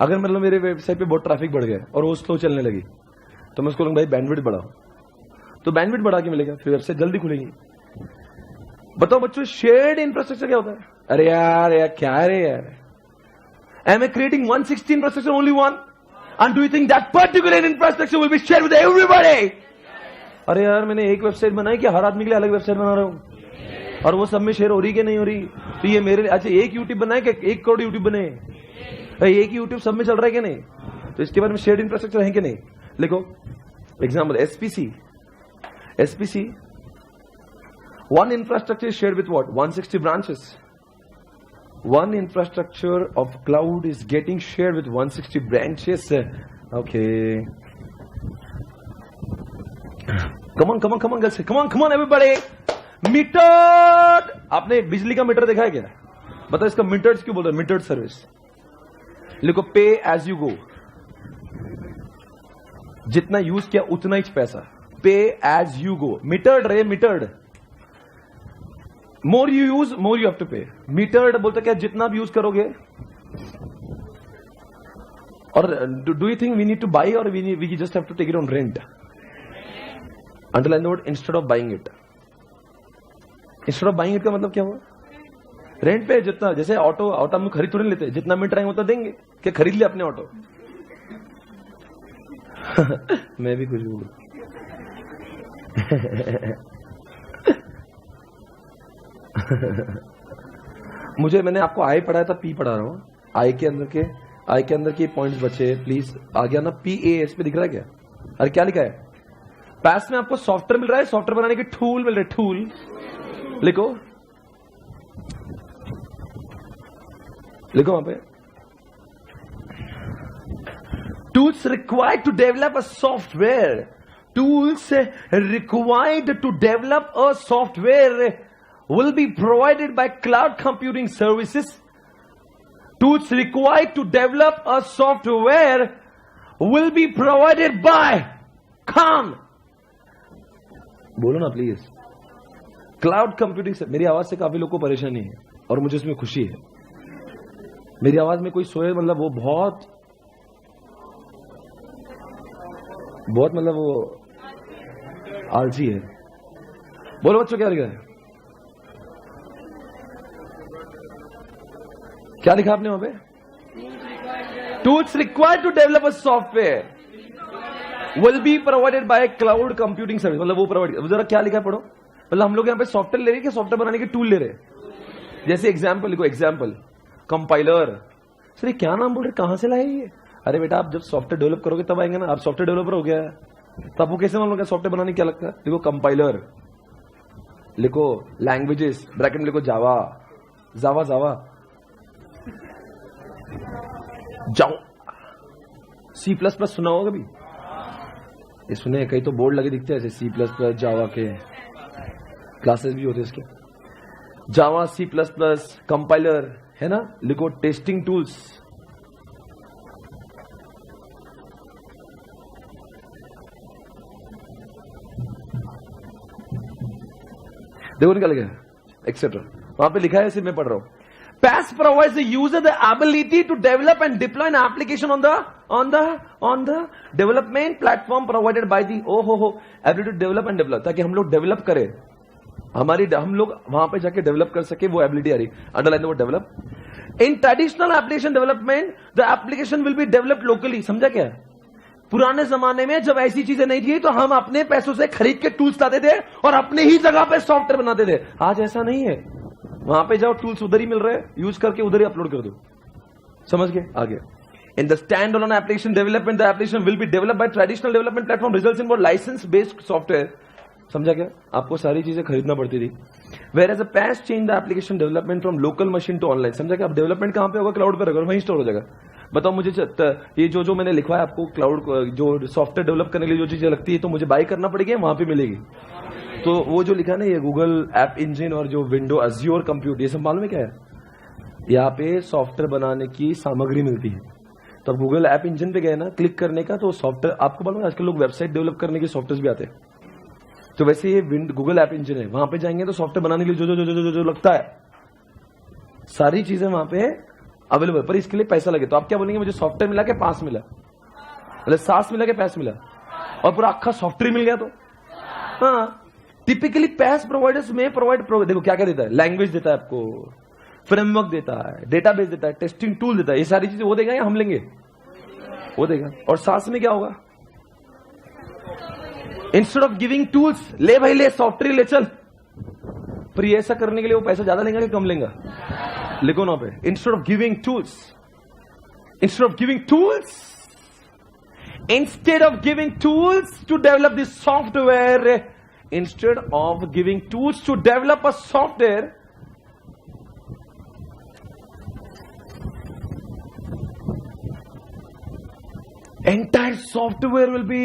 अगर मतलब मेरे वेबसाइट पे बहुत ट्रैफिक बढ़ गया और वो स्लो चलने लगी तो मैं उसको भाई बैंडविड्थ बढ़ाओ, तो बैंडविड्थ बढ़ा के मिलेगा, फिर वेबसाइट जल्दी खुलेगी। बताओ बच्चों, शेयर्ड इंफ्रास्ट्रक्चर क्या होता है? अरे यार क्या है रे यार, am I creating 160 infrastructure only one? And do you think that particular infrastructure will be shared with everybody? अरे यार मैंने एक वेबसाइट बनाई कि हर आदमी के लिए अलग वेबसाइट बना रहा हूं और वो सब में शेयर हो रही कि नहीं हो रही? तो ये मेरे अच्छा एक यूट्यूब बनाए कि 1 करोड़ यूट्यूब बने? एक ही यूट्यूब सब में चल रहा है कि नहीं? तो इसके बारे में शेयर्ड इंफ्रास्ट्रक्चर है कि नहीं? लिखो example, SPC one infrastructure is shared with what? 160 branches. One infrastructure of cloud is getting shared with 160 branches. Okay. Come on, girls. Come on, everybody. Metered. आपने बिजली का मीटर देखा है क्या? बताओ इसका मीटर्स क्यों बोलते हैं? Metered service. लिखो पे एज यू गो, जितना यूज किया उतना ही पैसा। Pay as you go, metered रे, metered. More you use more you have to pay. Metered बोलते क्या? जितना भी यूज करोगे। और do you think we need to buy और we just have to take it on rent? Underline the word instead of buying it. Instead of buying it का मतलब क्या हुआ? रेंट पे जितना, जैसे ऑटो हम खरीद थोड़ी लेते, जितना मीटर आएंगे उतना देंगे। क्या खरीद लिया अपने ऑटो? मैं भी कुछ बोलूं। मैंने आपको आई पढ़ाया था, पी पढ़ा रहा हूं। आई के अंदर के पॉइंट्स बचे, प्लीज आ गया ना? PAS पे दिख रहा है क्या? अरे क्या लिखा है? पैस में आपको सॉफ्टवेयर मिल रहा है, सॉफ्टवेयर बनाने के टूल मिल रहे, टूल। लिखो वहां पे, tools required to develop a software. Tools required to develop a software will be provided by cloud computing services. Tools required to develop a software will be provided by Khan. बोलो ना please. Cloud computing से मेरी आवाज से काफी लोगों को परेशानी है और मुझे उसमें खुशी है। मेरी आवाज में कोई सोए मतलब वो बहुत मतलब वो आलसी है। बोलो बच्चों क्या लिखा है? क्या लिखा आपने वहां पे? Tools required to develop a software will be provided by cloud computing service. मतलब वो प्रोवाइड, जरा क्या लिखा है पढ़ो। मतलब हम लोग यहाँ पे सॉफ्टवेयर ले रहे हैं कि सॉफ्टवेयर बनाने के टूल ले रहे हैं? जैसे एग्जाम्पल लिखो, एग्जाम्पल कंपाइलर। सर ये क्या नाम बोल रहे, कहां से लाए ये? अरे बेटा आप जब सॉफ्टवेयर डेवलप करोगे तब आएंगे ना। आप सॉफ्टवेयर डेवलपर हो गया है तो आपको कैसे मालूम सॉफ्टवेयर बनाने क्या लगता है? लिखो कंपाइलर, लिखो लैंग्वेजेस, ब्रैकेट में लिखो जावा, जाओ। C++ सुना होगा कभी? ये सुने, कहीं तो बोर्ड लगे दिखते हैं ऐसे, C++, जावा के क्लासेस भी होते हैं इसके। जावा, C++, कंपाइलर है ना। लिखो टेस्टिंग टूल्स। देखो निकल गया एक्सेट्रा, वहां पे लिखा है, इसे मैं पढ़ रहा हूं। PaaS provides the user the ability to develop and deploy an application on the development platform provided by the ability to develop and develop, ताकि हम लोग डेवलप करें, हम लोग वहां पे जाके डेवलप कर सके, वो एबिलिटी आ रही। Underline the word develop. In traditional application development the application will be developed locally. समझा क्या? पुराने जमाने में जब ऐसी चीजें नहीं थी तो हम अपने पैसों से खरीद के टूल्स लाते थे और अपने ही जगह पे सॉफ्टवेयर बनाते थे। आज ऐसा नहीं है, वहां पे जाओ, टूल्स उधर ही मिल रहे हैं, यूज करके उधर ही अपलोड कर दो। समझ गए? आगे, in the stand alone application development the application will be developed by traditional development platform results in more license based software. समझा क्या? आपको सारी चीजें खरीदना पड़ती थी। Whereas a PaaS change the application development from local machine to online. समझा क्या? अब डेवलपमेंट कहां पे होगा? क्लाउड पे रहेगा, वहीं स्टोर हो जाएगा। बताओ मुझे, ये जो मैंने लिखा है आपको, क्लाउड जो सॉफ्टवेयर डेवलप करने के लिए जो चीजें लगती है तो मुझे बाय करना पड़ेगी, वहां पे मिलेगी। तो वो जो लिखा है ना, ये गूगल ऐप इंजन और जो विंडो अज्योर कंप्यूट, ये सब मालूम है क्या है? यहाँ पे सॉफ्टवेयर बनाने की सामग्री मिलती है। तो गूगल ऐप इंजन पे गए ना क्लिक करने का, तो सॉफ्टवेयर आपको मालूम है आजकल लोग वेबसाइट डेवलप करने के सॉफ्टवेयर भी आते हैं, तो वैसे ये गूगल ऐप इंजन है, वहां पे जाएंगे तो सॉफ्टवेयर बनाने के लिए जो जो जो जो जो, जो लगता है सारी चीजें वहां पे अवेलेबल, पर इसके लिए पैसा लगे। तो आप क्या बोलेंगे, मुझे सॉफ्टवेयर मिला के पास मिला, मतलब सास मिला के पैस मिला, और पूरा अक्खा सॉफ्टवेयर मिल गया तो हाँ। टिपिकली पैस प्रोवाइडर्स में देखो क्या क्या देता है, लैंग्वेज देता है आपको, फ्रेमवर्क देता है, डेटाबेस देता है, टेस्टिंग टूल देता है, ये सारी चीजें वो देगा या हम लेंगे, वो देगा। और सास में क्या होगा, इंस्टेड ऑफ गिविंग टूल्स, ले भाई ले सॉफ्टवेयर ले चल, पर ये ऐसा करने के लिए वो पैसा ज्यादा लेगा कि कम लेगा, लिखो ना पे, instead of giving tools, instead of giving tools, instead of giving tools to develop this software, instead of giving tools to develop a software, entire software will be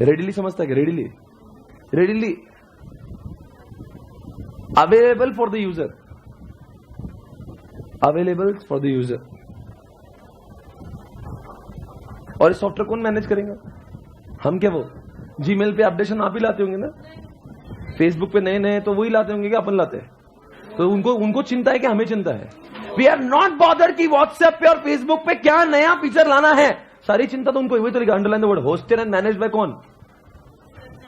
readily समझता है कि readily available for the user, available for the user. और इस software कौन manage करेगा, हम क्या, वो जीमेल पे अपडेशन आप ही लाते होंगे ना, फेसबुक पे नए नए तो वही लाते होंगे कि अपन लाते हैं, तो उनको चिंता है कि हमें चिंता है। वी आर नॉट बॉदर्ड कि व्हाट्सएप पे और फेसबुक पे क्या नया फीचर लाना है, सारी चिंता तो उनको वही तो लिखा, underline the word hosted and managed by कौन,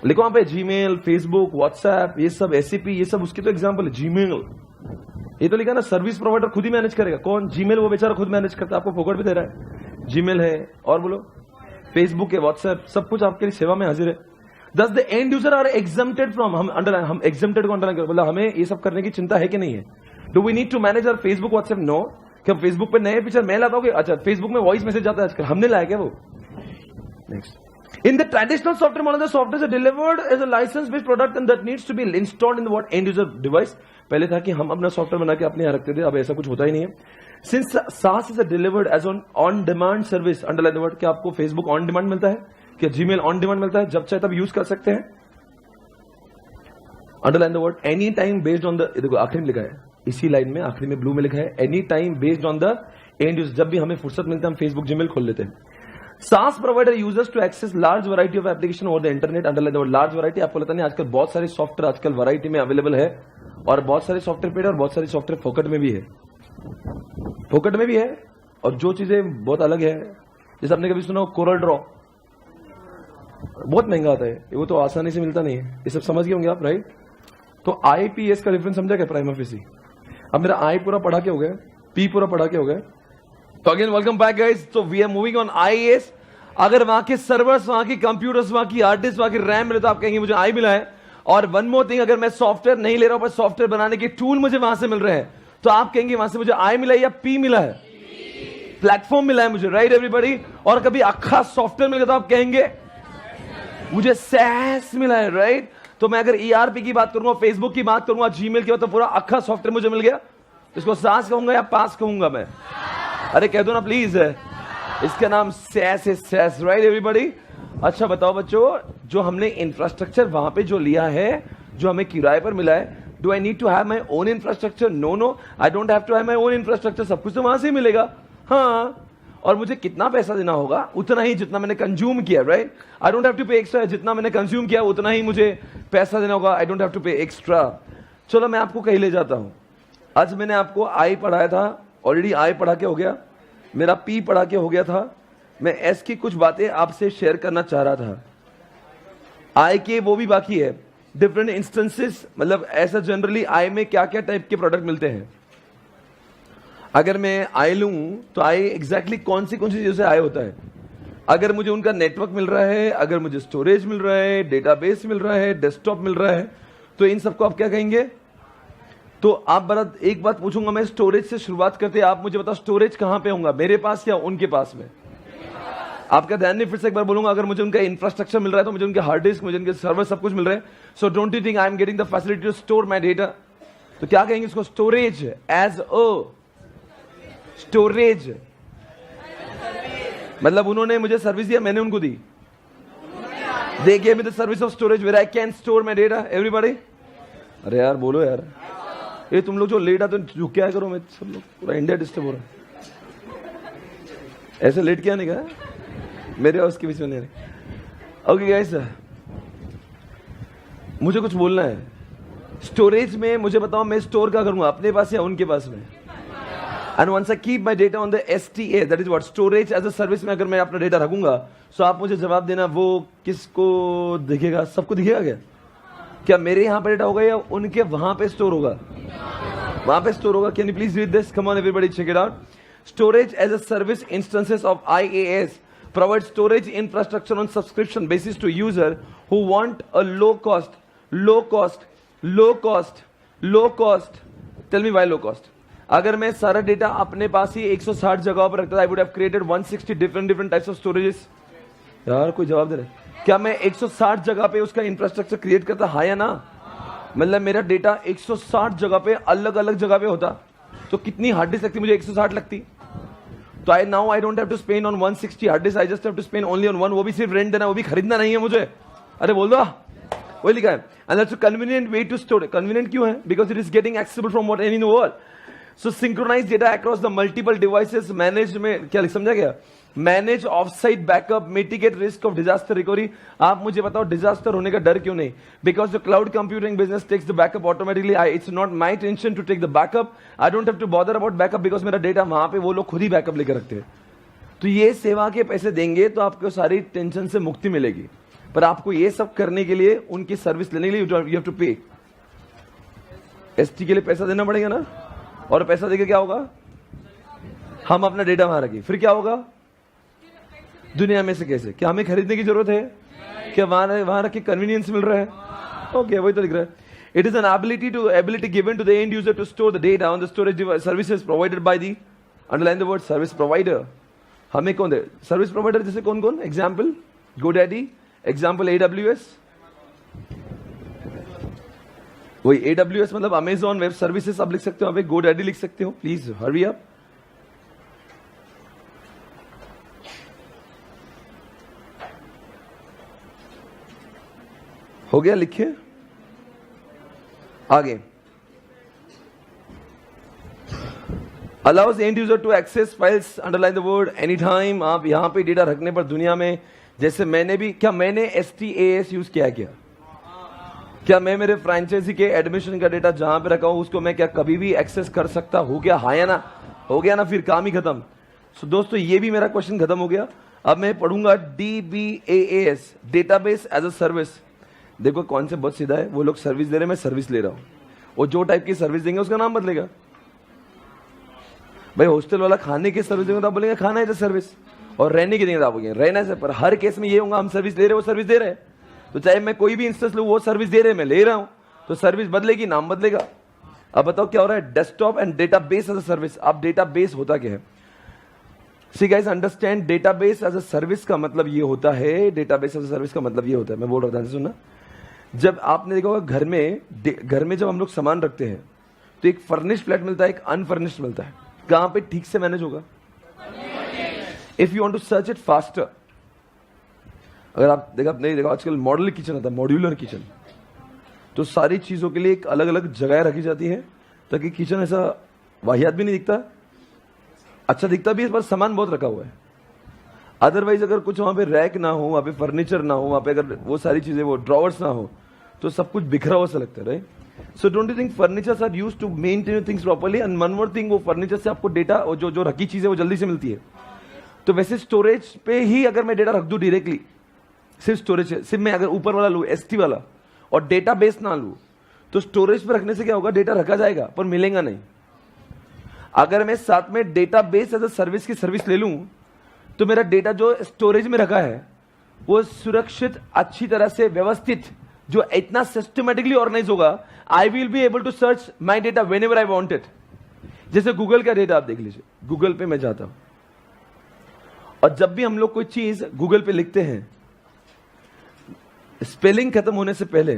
लिखो वहां पे जीमेल, फेसबुक, व्हाट्सएप, ये सब एसएपी, ये सब उसकी तो एग्जांपल है। जीमेल ये तो लिखा ना, सर्विस प्रोवाइडर खुद ही मैनेज करेगा, कौन, जीमेल वो बेचारा खुद मैनेज करता है, आपको फोकट भी दे रहा है, जीमेल है, और बोलो फेसबुक है, व्हाट्सएप, सब कुछ आपके लिए सेवा में हाजिर है। Thus the end user are exempted from, हम एग्जम्प्टेड को अंडरलाइन कर, बोला हमें ये सब करने की चिंता है कि नहीं है। Do we need to manage our Facebook WhatsApp, no. क्या फेसबुक पे नए फीचर मैं लाता हूँ, अच्छा फेसबुक में वॉइस मैसेज आता है आजकल, हमने लाया क्या वो। Next, in the traditional software model, the software is delivered as a license-based product and that needs to be installed in the what end-user device. पहले था कि हम अपना सॉफ्टवेयर बना के अपने यहाँ रखते थे, अब ऐसा कुछ होता ही नहीं है। Since SaaS is delivered as on demand service, underline the word, कि आपको Facebook on demand मिलता है, क्या Gmail on demand मिलता है, जब चाहे तब यूज कर सकते हैं। Underline the word, any time based on the, देखो आखिरी में लिखा है, इसी लाइन में आखिरी में ब्लू में लिखा है, any time based on the end user, जब भी हमें फुर्सत मिलता है हम Facebook Gmail खोल लेते हैं। SaaS provider users to access large variety of application over the internet, underline the word large variety। आपको लगता नहीं आजकल बहुत सारे सॉफ्टवेयर आजकल वैरायटी में अवेलेबल है, और बहुत सारे सॉफ्टवेयर पेड और बहुत सारे सॉफ्टवेयर फोकट में भी है, फोकट में भी है। और जो चीजें बहुत अलग है, जैसे आपने कभी सुना कोरल ड्रॉ, बहुत महंगा आता है, वो तो आसानी से मिलता नहीं है, ये सब समझ गए होंगे आप, राइट। तो IPS का डिफरेंस समझा क्या, प्राइम ऑफिस। अब मेरा आई पूरा पढ़ा के हो गया, पी पूरा पढ़ा के हो गया। तो अगेन वेलकम बैक गाइस, तो we are moving on IAS। अगर वहां के सर्वर्स, वहां की कंप्यूटर्स, वहां की हार्ड डिस्क, वहां की रैम मिले तो आप कहेंगे मुझे आई मिला है। और वन मोर थिंग, अगर मैं सॉफ्टवेयर नहीं ले रहा हूं पर सॉफ्टवेयर बनाने के टूल मुझे वहां से मिल रहे हैं, तो आप कहेंगे वहां से मुझे आई मिला है या पी मिला है, प्लेटफॉर्म मिला है मुझे, राइट एवरीबॉडी। और कभी अक्खा सॉफ्टवेयर मिल गया तो आप कहेंगे मुझे SaaS मिला है, राइट। तो मैं अगर ERP की बात करूंगा, फेसबुक की बात करूंगा, जीमेल की बात, तो पूरा अक्खा सॉफ्टवेयर मुझे मिल गया, इसको SaaS कहूंगा या पास कहूंगा मैं, अरे कह दो ना प्लीज, इसका नाम SaaS है, SaaS, राइट एवरीबॉडी। अच्छा बताओ बच्चों, जो हमने इंफ्रास्ट्रक्चर वहां पे जो लिया है, जो हमें किराए पर मिला है, do I need to have my own infrastructure, no no, I don't have to have my own infrastructure, सब कुछ तो वहां से ही मिलेगा, हाँ। और मुझे कितना पैसा देना होगा, उतना ही जितना मैंने कंज्यूम किया, right. I don't have to pay extra, जितना मैंने कंज्यूम किया उतना ही मुझे पैसा देना होगा, आई don't have to pay extra. चलो मैं आपको कहीं ले जाता हूं, आज मैंने आपको आई पढ़ाया था, ऑलरेडी आई पढ़ा के हो गया, मेरा पी पढ़ा के हो गया था, मैं एस की कुछ बातें आपसे शेयर करना चाह रहा था, आई के वो भी बाकी है, डिफरेंट इंस्टेंसेस, मतलब ऐसा जनरली आई में क्या क्या टाइप के प्रोडक्ट मिलते हैं। अगर मैं आई लूं तो आई एग्जैक्टली कौन सी चीजों से आई होता है, अगर मुझे उनका नेटवर्क मिल रहा है, अगर मुझे स्टोरेज मिल रहा है, डेटाबेस मिल रहा है, डेस्कटॉप मिल रहा है, तो इन सबको आप क्या कहेंगे। तो आप बड़ा एक बात पूछूंगा मैं, स्टोरेज से शुरुआत करते हैं, आप मुझे बताओ स्टोरेज कहां पे होगा, मेरे पास या उनके पास में। आपका ध्यान नहीं, फिर से एक बार बोलूंगा, अगर मुझे उनका इंफ्रास्ट्रक्चर मिल रहा है तो मुझे उनके हार्ड डिस्क, मुझे उनके सर्वर, सब कुछ मिल रहा है, so don't you think I am getting the facility to store my data, तो क्या कहेंगे इसको, स्टोरेज, एज अ स्टोरेज, मतलब उन्होंने मुझे सर्विस दिया, मैंने उनको दी, they gave me the service of storage where I can store my data, everybody। अरे यार बोलो यार, ये तुम लोग जो लेट आते हो झुक क्या करो, मैं सब लोग पूरा इंडिया डिस्टर्ब हो रहा है। ऐसे लेट क्या नहीं कहा, मेरे और उसके बीच में नहीं। ओके गाइस, मुझे कुछ बोलना है। स्टोरेज में मुझे बताओ मैं स्टोर क्या करूंगा, अपने पास या उनके पास में? And once I keep my data on the STA, that is what, storage as a service में अगर मैं अपना डेटा रखूंगा, तो आप मुझे जवाब देना वो किसको दिखेगा? सबको दिखेगा क्या? क्या मेरे यहां पर डेटा होगा या उनके वहां पे स्टोर होगा? वहां पे स्टोर होगा। Can you please read this? Come on everybody, check it out. Storage as a service instances of IaaS provide storage infrastructure on subscription basis to user who want a low cost. Tell me why low cost? अगर मैं सारा data अपने पास ही 160 जगहों पर रखता था, I would have created 160 different types of storages. यार कोई जवाब दे रहे? क्या मैं 160 जगह पे उसका इंफ्रास्ट्रक्चर क्रिएट करता? हाँ या ना? मतलब मेरा डेटा 160 जगह पे अलग अलग जगह पे होता, तो कितनी हार्ड डिस्क लगती? मुझे 160 लगती। तो I don't have to spend on 160 hard disk, I just have to spend only on one. वो भी सिर्फ रेंट देना, वो भी खरीदना नहीं है मुझे। अरे बोल दो, वही लिखा है। And that's a convenient way to store. Convenient क्यों है? Because it is getting accessible from what any in the world. So synchronize data across the multiple devices, manage में क्या समझा गया? Manage off site backup, mitigate risk of disaster recovery. आप मुझे बताओ disaster होने का डर क्यों नहीं? Because the cloud computing business takes the backup automatically. It's not my tension to take the backup, I don't have to bother about backup, because मेरा data वहां पे वो लोग खुद ही बैकअप लेकर रखते हैं। तो ये सेवा के पैसे देंगे तो आपको सारी टेंशन से मुक्ति मिलेगी, पर आपको ये सब करने के लिए, उनकी सर्विस लेने के लिए यू हैव टू पे। ST के लिए पैसा देना पड़ेगा ना, और पैसा देके क्या होगा? हम अपना डेटा वहां रखें, फिर क्या होगा? दुनिया में से कैसे? क्या हमें खरीदने की जरूरत है? क्या वहां रख के कन्वीनियंस मिल रहा है? ओके, वही तो लिख रहा है। It is an ability given to the end user to store the data on the storage services provided by the, underline the word, service provider. हमें कौन दे? सर्विस प्रोवाइडर जैसे कौन कौन? Example GoDaddy, example AWS। वही AWS मतलब Amazon web services आप लिख सकते हो, आप GoDaddy लिख सकते हो। Please hurry up. हो गया, लिखिए आगे। Allows end user to access files, underline the word, anytime। आप यहां पे डेटा रखने पर दुनिया में, जैसे मैंने भी, क्या मैंने STAS यूज किया? क्या मैं मेरे फ्रेंचाइजी के एडमिशन का डेटा जहां पे रखा हूं उसको मैं क्या कभी भी एक्सेस कर सकता हूं क्या? हाँ या ना? हो गया ना, फिर काम ही खत्म। सो दोस्तों ये भी मेरा क्वेश्चन खत्म हो गया। अब मैं पढ़ूंगा DBAS, database as a service. देखो कॉन्सेप्ट बहुत सीधा है, वो लोग सर्विस दे रहे हैं, मैं सर्विस ले रहा हूं। वो जो टाइप की सर्विस देंगे उसका नाम बदलेगा। भाई हॉस्टल वाला खाने की सर्विस देंगे तो आप बोलेंगे खाना एज अ सर्विस, और रहने की देंगे तो आप बोलेंगे रहना से। पर हर केस में ये होगा हम सर्विस ले रहे हैं, वो सर्विस दे रहे हैं। तो चाहे मैं कोई भी इंस्टेंस लूं, वो सर्विस दे रहे हैं, मैं ले रहा हूं, तो सर्विस बदलेगी, नाम बदलेगा। अब बताओ क्या हो रहा है? Desktop and database as a service. अब डेटाबेस होता क्या है? See guys understand, database as a service का मतलब ये होता है, डेटाबेस एज अ सर्विस का मतलब ये होता है, मैं बोल रहा था सुनना। जब आपने देखा होगा घर में जब हम लोग सामान रखते हैं तो एक फर्निश्ड फ्लैट मिलता है, एक अनफर्निश्ड मिलता है। कहां पे ठीक से मैनेज होगा? If you want to search it faster, अगर आप नहीं देखा आजकल मॉडल किचन आता है, मॉड्यूलर किचन, तो सारी चीजों के लिए एक अलग अलग जगह रखी जाती है ताकि किचन ऐसा वाहियात भी नहीं दिखता, अच्छा दिखता भी है, पर सामान बहुत रखा हुआ है। अदरवाइज अगर कुछ वहां पे रैक ना हो, वहां पे फर्नीचर ना हो, वहां पे अगर वो सारी चीजें, वो ड्रॉवर्स ना हो, तो सब कुछ बिखरा हुआ सा लगता है, right? So don't you think furnitures are used to maintain things properly? And one more thing, वो फर्नीचर से आपको डेटा, जो रखी चीजें वो जल्दी से मिलती है। तो वैसे स्टोरेज पे ही अगर मैं डेटा रख दूं डायरेक्टली, सिर्फ स्टोरेज, सिर्फ मैं अगर ऊपर वाला लूं ST वाला और डेटाबेस ना लूं, तो स्टोरेज पे रखने से क्या होगा? डेटा रखा जाएगा पर मिलेगा नहीं। अगर मैं साथ में डेटाबेस एज अ सर्विस की सर्विस ले लूं, तो मेरा डेटा जो स्टोरेज में रखा है वो सुरक्षित, अच्छी तरह से व्यवस्थित, जो इतना सिस्टमेटिकली ऑर्गेनाइज होगा, I will be able to search my data whenever I want it. जैसे गूगल का डेटा आप देख लीजिए, गूगल पे मैं जाता हूं और जब भी हम लोग कोई चीज गूगल पे लिखते हैं, स्पेलिंग खत्म होने से पहले,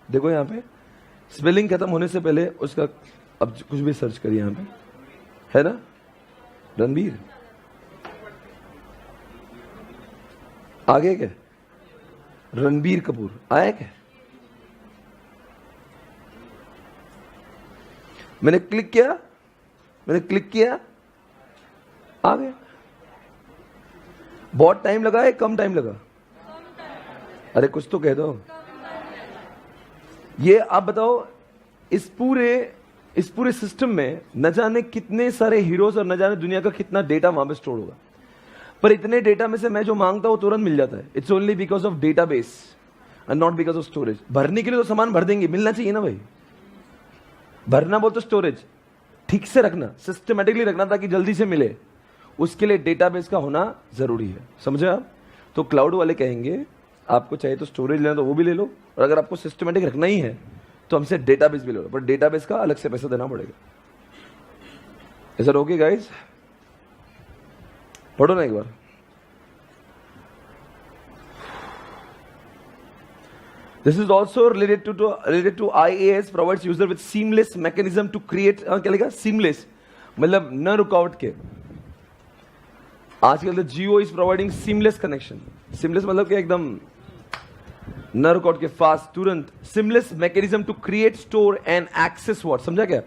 देखो यहां पे स्पेलिंग खत्म होने से पहले उसका, अब कुछ भी सर्च करिए यहां पे, है ना, रणबीर आगे क्या? रणबीर कपूर आया क्या? मैंने क्लिक किया, आ गया। बहुत टाइम लगा है, कम टाइम लगा? अरे कुछ तो कह दो। ये आप बताओ, इस पूरे सिस्टम में न जाने कितने सारे हीरोज और न जाने दुनिया का कितना डेटा वहां पे स्टोर होगा, पर इतने डेटा में से मैं जो मांगता हूं तुरंत मिल जाता है। It's only because of database and not because of storage. भरने के लिए तो सामान भर देंगे, मिलना चाहिए ना भाई। भरना बोल तो स्टोरेज ठीक से रखना, सिस्टमेटिकली रखना ताकि जल्दी से मिले, उसके लिए डेटाबेस का होना जरूरी है। समझे आप? तो क्लाउड वाले कहेंगे आपको चाहिए तो स्टोरेज लेना तो वो भी ले लो, और अगर आपको सिस्टमेटिक रखना ही है तो हमसे डेटाबेस भी ले लो, पर डेटाबेस का अलग से पैसा देना पड़ेगा। Is okay guys? पढ़ो ना एक बार। This is also related to IaaS provides user with seamless mechanism to create क्या लिखा? Seamless मतलब न रुकावट के। आजकल तो Jio is providing seamless connection. Seamless मतलब क्या? एकदम न रुकावट के, फास्ट, तुरंत। Seamless mechanism to create, store and access what? समझा क्या?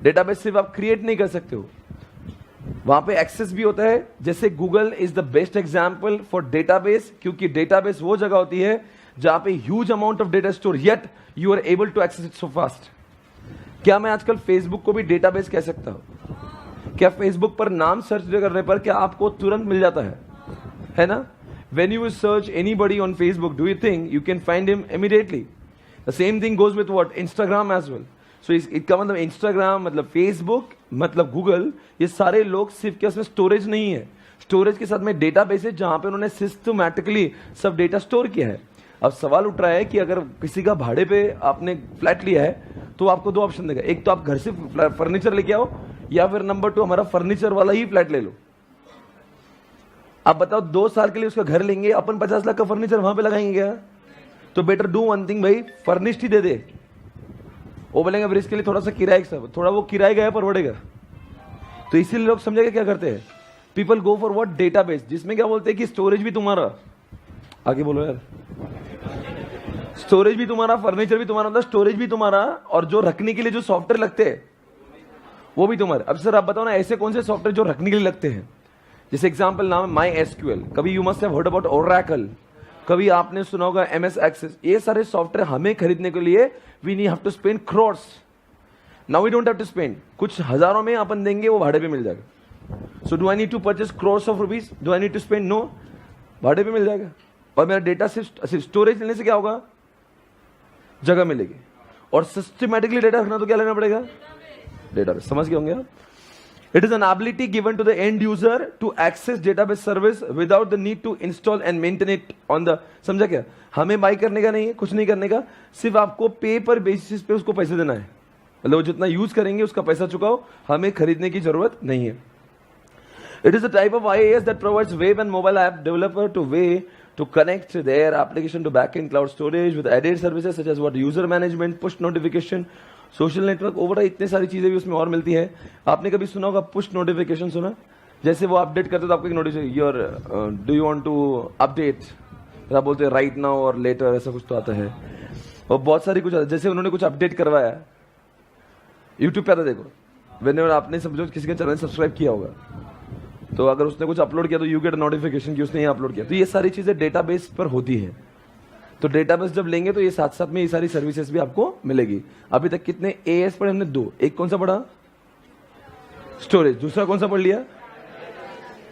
डेटाबेस सिर्फ आप क्रिएट नहीं कर सकते हो, वहां पे एक्सेस भी होता है। जैसे Google is the best example for database, क्योंकि डेटाबेस वो जगह होती है जहां पे huge amount of data store, yet you are able to access it so fast. क्या मैं आजकल फेसबुक को भी डेटाबेस कह सकता हूं? क्या फेसबुक पर नाम सर्च करने पर क्या आपको तुरंत मिल जाता है ना? When you search anybody on Facebook, do you think you can find him immediately? The same thing goes with what? Instagram as well. So इसका मतलब Instagram मतलब Facebook मतलब Google, ये सारे लोग सिर्फ क्या उसमें स्टोरेज नहीं है, स्टोरेज के साथ में डेटाबेस है जहां पे उन्होंने सिस्टमैटिकली सब डेटा स्टोर किया है। अब सवाल उठ रहा है कि अगर किसी का भाड़े पे आपने फ्लैट लिया है तो आपको दो ऑप्शन देगा, एक तो आप घर से फर्नीचर लेके आओ, या फिर नंबर 2 हमारा फर्नीचर वाला ही फ्लैट ले लो। आप बताओ 2 साल के लिए उसका घर लेंगे, अपन 50 लाख का फर्नीचर वहां पे लगाएंगे क्या? तो बेटर डू वन थिंग भाई, फर्निश्ड ही दे दे। वो बोलेंगे फिर इसके लिए थोड़ा सा किराया, सब थोड़ा वो किराया गया पर बढ़ेगा। तो इसीलिए लोग समझेगा क्या करते हैं, people go for what? Database, जिसमें क्या बोलते हैं कि स्टोरेज भी तुम्हारा, आगे बोलो यार, स्टोरेज भी तुम्हारा, फर्नीचर भी तुम्हारा, मतलब स्टोरेज भी तुम्हारा, और जो रखने के लिए जो सॉफ्टवेयर लगते हैं वो भी तुम्हारे। अब सर आप बताओ ना, ऐसे कौन से सॉफ्टवेयर जो रखने के लिए लगते हैं? जैसे एग्जांपल नाम है माई एसक्यूएल, कभी you must have heard about Oracle, कभी आपने सुना होगा एमएस एक्सेस। ये सारे सॉफ्टवेयर हमें खरीदने के लिए we need have to spend crores. Now we don't have to spend, कुछ हजारों में अपन देंगे, वो भाड़े पे मिल जाएगा। So do I need to purchase crores of rupees? Do I need to spend? No, भाड़े पे मिल जाएगा। और मेरा डेटा सिर्फ स्टोरेज लेने से क्या होगा? जगह मिलेगी। और सिस्टमैटिकली डेटा रखना तो क्या लेना पड़ेगा? डेटाबेस। समझ गए होंगे आप? It is an ability given to the end user to access database service without the need to install and maintain it on the, समझा क्या? हमें बाई करने का नहीं है, कुछ नहीं करने का, सिर्फ आपको पे पर बेसिस पे उसको पैसे देना है। मतलब जितना यूज करेंगे उसका पैसा चुकाओ, हमें खरीदने की जरूरत नहीं है। It is a type of IaaS that provides web and mobile app developer to connect their application to backend cloud storage with added services such as what? User management, push notification, social network, overall इतनी सारी चीजें भी उसमें और मिलती है। आपने कभी सुना होगा पुश नोटिफिकेशन? सुना? जैसे वो अपडेट करते तो आपको एक notification, your do you want to update, आप बोलते हैं राइट नाउ और लेटर, ऐसा कुछ तो आता है। और बहुत सारी कुछ आता है, जैसे उन्होंने कुछ अपडेट करवाया, यूट्यूब पे आता, देखो व्हेनेवर आपने समझो किसी का चैनल सब्सक्राइब किया होगा, तो अगर उसने कुछ अपलोड किया तो यू गेट नोटिफिकेशन कि उसने ये अपलोड किया। तो ये सारी चीजें डेटाबेस पर होती है। तो डेटाबेस जब लेंगे तो ये साथ साथ में ये सारी सर्विसेज भी आपको मिलेगी। अभी तक कितने एएस पढ़े हमने? 2। एक कौन सा पढ़ा? स्टोरेज। दूसरा कौन सा पढ़ लिया?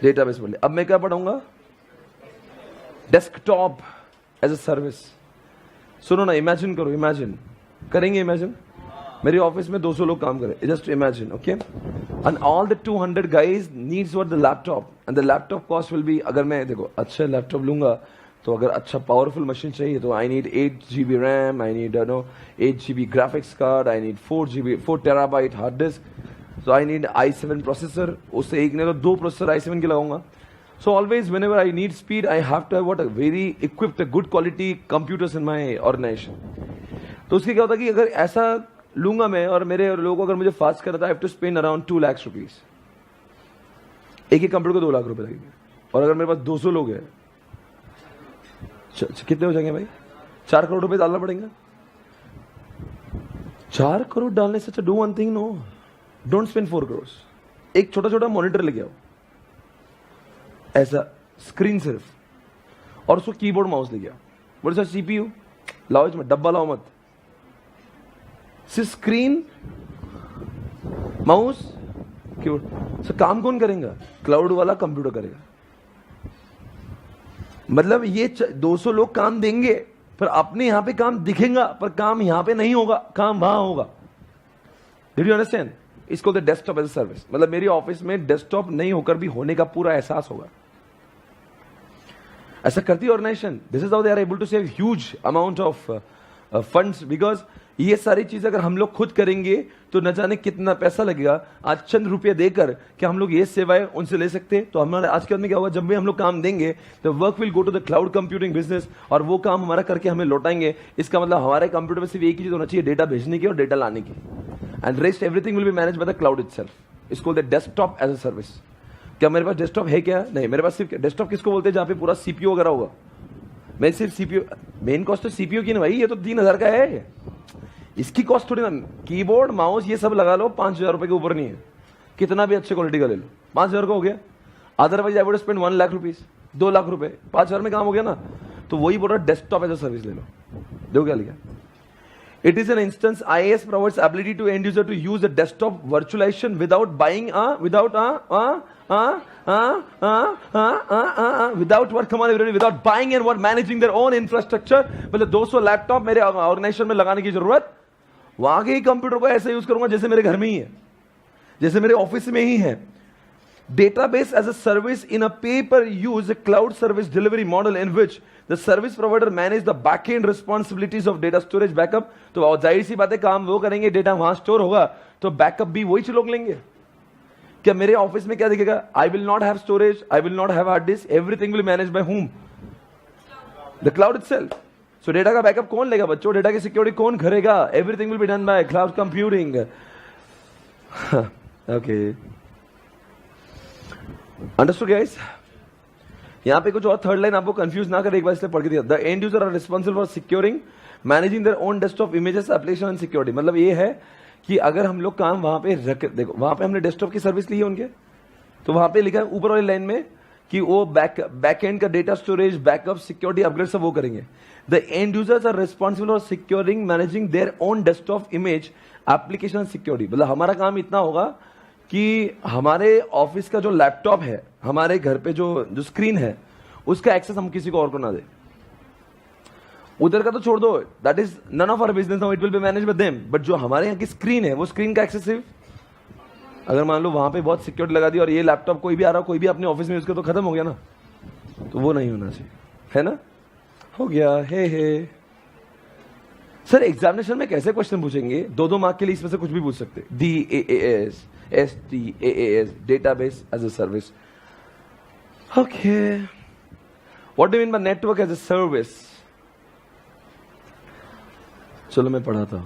डेटाबेस पढ़ लिया। अब मैं क्या पढ़ाऊंगा? Desktop as a service. सुनो ना, इमेजिन करो, इमेजिन करेंगे, इमेजिन मेरी ऑफिस में 200 लोग काम करें, just imagine, okay, and all the 200 guys needs what? The laptop, and the laptop cost will be, अगर मैं देखो अच्छा लैपटॉप लूंगा तो अगर अच्छा पावरफुल मशीन चाहिए तो I need 8 GB RAM, I need 8 GB graphics card, I need 4 terabyte hard disk, so I need i7 processor. उससे एक नहीं तो 2 प्रोसेसर i7 के लगाऊंगा। So always whenever I need speed I have to have what? A very equipped good quality computers in my organization. तो उसके क्या होता है कि अगर ऐसा लूंगा मैं और मेरे लोगों को अगर मुझे फास्ट करता है, I have to spend around 2 lakh rupees. एक ही कंप्यूटर को 2 लाख रुपए लगेंगे। और अगर मेरे पास 200 लोग हैं, कितने हो जाएंगे भाई? 4 करोड़ रुपए डालना पड़ेगा। 4 करोड़ डालने से do one thing, no, don't spend 4 crore. एक छोटा छोटा मॉनिटर लेके आओ, ऐसा स्क्रीन सिर्फ, और उसको कीबोर्ड माउस लेके आओ। बोले सर सीपीयू लाओ, इसमें डब्बा लाओ मत, सिर्फ स्क्रीन माउस कीबोर्ड। सर काम कौन करेगा? क्लाउड वाला कंप्यूटर करेगा। मतलब ये 200 लोग काम देंगे, पर अपने यहां पे काम दिखेगा, पर काम यहां पे नहीं होगा, काम वहां होगा। Did you understand? इसको the desktop as a service. मतलब मेरी ऑफिस में डेस्कटॉप नहीं होकर भी होने का पूरा एहसास होगा। ऐसा करती organization. This is how they are able to save huge amount of funds, because ये सारी चीज अगर हम लोग खुद करेंगे तो न जाने कितना पैसा लगेगा। आज चंद रुपये देकर क्या हम लोग ये सेवाएं उनसे ले सकते? तो हमारे आज के बाद में क्या होगा, जब भी हम लोग काम देंगे तो work will go to the cloud computing business, और वो काम हमारा करके हमें लौटाएंगे। इसका मतलब हमारे कंप्यूटर में सिर्फ एक ही चीज होना चाहिए, डेटा भेजने की और डेटा लाने की, and rest everything will be manage by the cloud itself. इसको बोलते हैं डेस्कटॉप एज अ सर्विस। क्या मेरे पास डेस्कटॉप है? क्या नहीं, मेरे पास सिर्फ डेस्कटॉप किसको बोलते हैं? जहां पे पूरा सीपीयू वगैरह होगा। मैं सिर्फ सीपीयू, मेन कॉस्ट तो सीपीयू की ना भाई, ये तो 3000 का है, इसकी कॉस्ट थोड़ी ना। कीबोर्ड माउस ये सब लगा लो, 5000 रुपए के ऊपर नहीं है। कितना भी अच्छे क्वालिटी का ले लो, 5000 का हो गया। Otherwise I would spend 1 lakh rupees, 2 lakh रुपए, 5000 में काम हो गया ना। तो वही बोल रहा डेस्कटॉप एज अ सर्विस ले लो। देखो क्या लिखा, it is an instance IaaS provides ability to end user to use a desktop virtualization without buying without what command everybody without buying and what managing their own infrastructure। मतलब 200 laptop मेरे organisation में लगाने की जरूरत, वहां के ही computer को ऐसे यूज करूंगा जैसे मेरे घर में ही है, जैसे मेरे ऑफिस में ही है। Database as a service in a pay-per-use cloud service delivery model in which the service provider manage the back-end responsibilities of data storage backup। तो जाहिर सी बात है काम वो करेंगे, डेटा वहां स्टोर होगा, तो बैकअप भी वही लोग लेंगे। क्या मेरे ऑफिस में क्या दिखेगा? आई will not have storage, I will not have hard disk, everything will manage by whom? The cloud itself. So data का बैकअप कौन लेगा बच्चों? डेटा की सिक्योरिटी कौन करेगा? Everything will be done by cloud computing. Okay, understood guys? यहां पे कुछ और थर्ड लाइन आपको कंफ्यूज ना करे, एक बार इसलिए पढ़ के दिया। The end user are responsible for securing managing their own desktop images application and security. मतलब ये है कि अगर हम लोग काम वहां पे रख, देखो वहां पे हमने डेस्कटॉप की सर्विस ली है उनके, तो वहां पे लिखा है ऊपर वाली लाइन में कि वो बैक एंड का data storage, backup, security upgrade सब वो करेंगे। The end users are responsible for securing managing their own desktop image application security. मतलब हमारा काम इतना होगा कि हमारे ऑफिस का जो लैपटॉप है, हमारे घर पे जो स्क्रीन है, उसका एक्सेस हम किसी को और को ना दे। उधर का तो छोड़ दो, that is none of our business, now it will be manage by them. But जो हमारे यहाँ की स्क्रीन है, वो स्क्रीन का एक्सेस सिर्फ, अगर मान लो वहां पे बहुत सिक्योरिटी लगा दी और ये लैपटॉप कोई भी आ रहा, कोई भी अपने ऑफिस में यूज कर, तो खत्म हो गया ना। तो वो नहीं होना चाहिए, है ना? हो गया। हे सर एग्जामिनेशन में कैसे क्वेश्चन पूछेंगे? 2-2 मार्क के लिए इसमें से कुछ भी पूछ सकते। DAAS, SDAAS, database as a service. Okay. What do you mean by network as a service? चलो मैं पढ़ाता हूं।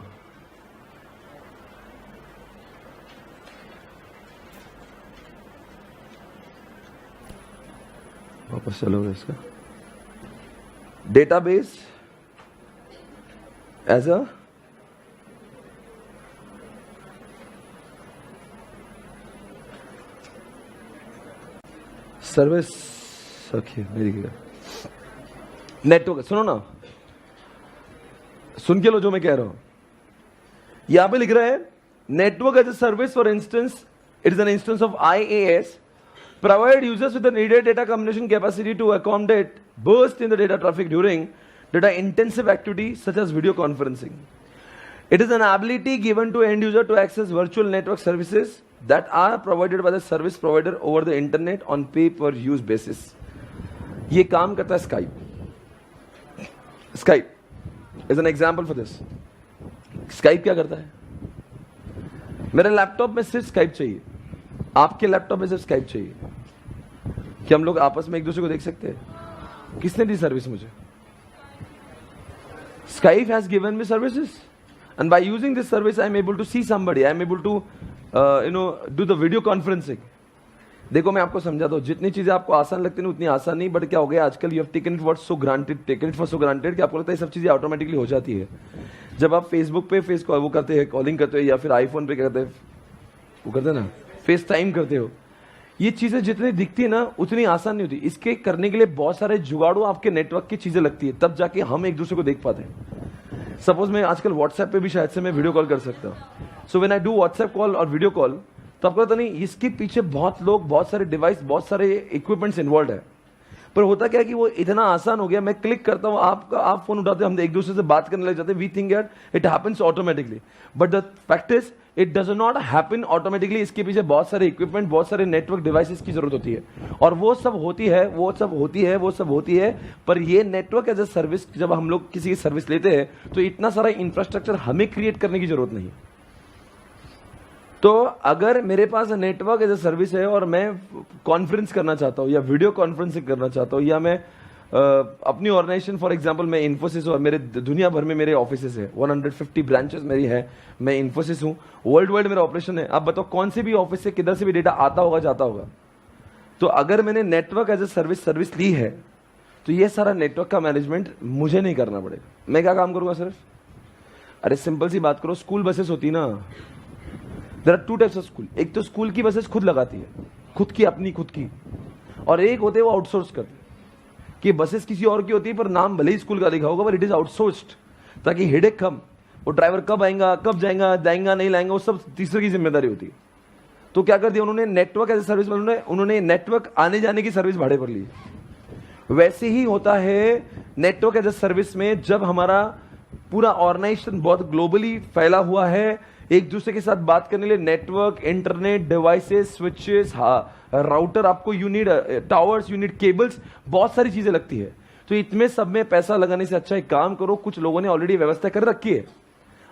वापस चलोगे इसका। Database as a service. Okay, very good. Network सुनो ना, सुन के लो जो मैं कह रहा हूं। यहां पे लिख रहा है network as a service for instance, it is an instance of IaaS, provide users with the needed data communication capacity to accommodate burst in the data traffic during data intensive activities such as video conferencing. It is an ability given to end user to access virtual network services that are provided by the service provider over the internet on pay per use basis. ये काम करता है Skype. Skype is an example for this. Skype क्या करता है? मेरे laptop में सिर्फ Skype चाहिए, आपके लैपटॉप में सिर्फ Skype चाहिए। क्या हम लोग आपस में एक दूसरे को देख सकते हैं? किसने दी सर्विस मुझे? Skype has given me services, and by using this service I am able to see somebody, I am able to do the video conferencing. देखो मैं आपको समझा दो, जितनी चीजें आपको आसान लगती हैं उतनी आसान नहीं, बट क्या हो गया आजकल, you have taken it for so granted कि आपको लगता है सब चीजें ऑटोमेटिकली हो जाती है। जब आप फेसबुक पे वो करते हैं, कॉलिंग करते हैं, या फिर आईफोन पे करते हैं, वो करते हैं ना, फेस टाइम करते हो, ये चीजें जितनी दिखती है ना उतनी आसान नहीं होती। इसके करने के लिए बहुत सारे जुगाड़ों आपके नेटवर्क की चीजें लगती है, तब जाके हम एक दूसरे को देख पाते हैं। सपोज मैं आजकल व्हाट्सएप पे भी शायद से मैं वीडियो कॉल कर सकता हूँ। So when I do WhatsApp call और वीडियो कॉल, तो आपको पता नहीं इसके पीछे बहुत लोग, बहुत सारे डिवाइस, बहुत सारे इक्विपमेंट्स इन्वॉल्व है। पर होता क्या है कि वो इतना आसान हो गया, मैं क्लिक करता हूं, आप फोन उठाते हो, हम एक दूसरे से बात करने लग जाते हैं। We think that it happens automatically, but the fact is it does not happen automatically. इसके पीछे बहुत सारे इक्विपमेंट, बहुत सारे नेटवर्क डिवाइसेस की जरूरत होती है, और वो सब होती है। पर ये नेटवर्क एज ए सर्विस, जब हम लोग किसी की सर्विस लेते हैं तो इतना सारा इंफ्रास्ट्रक्चर हमें क्रिएट करने की जरूरत नहीं। तो अगर मेरे पास नेटवर्क एज ए सर्विस है और मैं कॉन्फ्रेंस करना चाहता हूं या वीडियो कॉन्फ्रेंसिंग करना चाहता हूं, या मैं अपनी ऑर्गेनाइजेशन, फॉर एग्जांपल मैं इन्फोसिस हूं, मेरे दुनिया भर में मेरे ऑफिसेस है, 150 ब्रांचेस मेरी है, मैं इन्फोसिस हूं, वर्ल्ड वाइड मेरा ऑपरेशन है। आप बताओ कौन से भी ऑफिस से किधर से भी डेटा आता होगा, जाता होगा। तो अगर मैंने नेटवर्क एज ए सर्विस ली है, तो ये सारा नेटवर्क का मैनेजमेंट मुझे नहीं करना पड़ेगा। मैं क्या काम करूंगा सिर्फ? अरे सिंपल सी बात करो, स्कूल बसेस होती ना, there are 2 types of school. एक तो स्कूल की बसेस खुद लगाती है, खुद की, और एक होते हैं वो आउटसोर्स करते हैं, कि बसेस किसी और की होती है पर नाम भले ही स्कूल का लिखा होगा, पर इट इज आउटसोर्स्ड, ताकि हेडेक कम। वो ड्राइवर कब आएगा, कब जाएगा नहीं लाएंगा, वो सब तीसरे की जिम्मेदारी होती है। तो क्या कर दिया उन्होंने, नेटवर्क एज ए सर्विस में उन्होंने नेटवर्क आने जाने की सर्विस भाड़े पर ली। वैसे ही होता है नेटवर्क एज ए सर्विस में, जब हमारा पूरा ऑर्गेनाइजेशन बहुत ग्लोबली फैला हुआ है, एक दूसरे के साथ बात करने के लिए network, internet, devices, switches, router, आपको यूनिट टावर्स, यूनिट केबल्स, बहुत सारी चीजें लगती है। तो इतने सब में पैसा लगाने से अच्छा एक काम करो, कुछ लोगों ने ऑलरेडी व्यवस्था कर रखी है,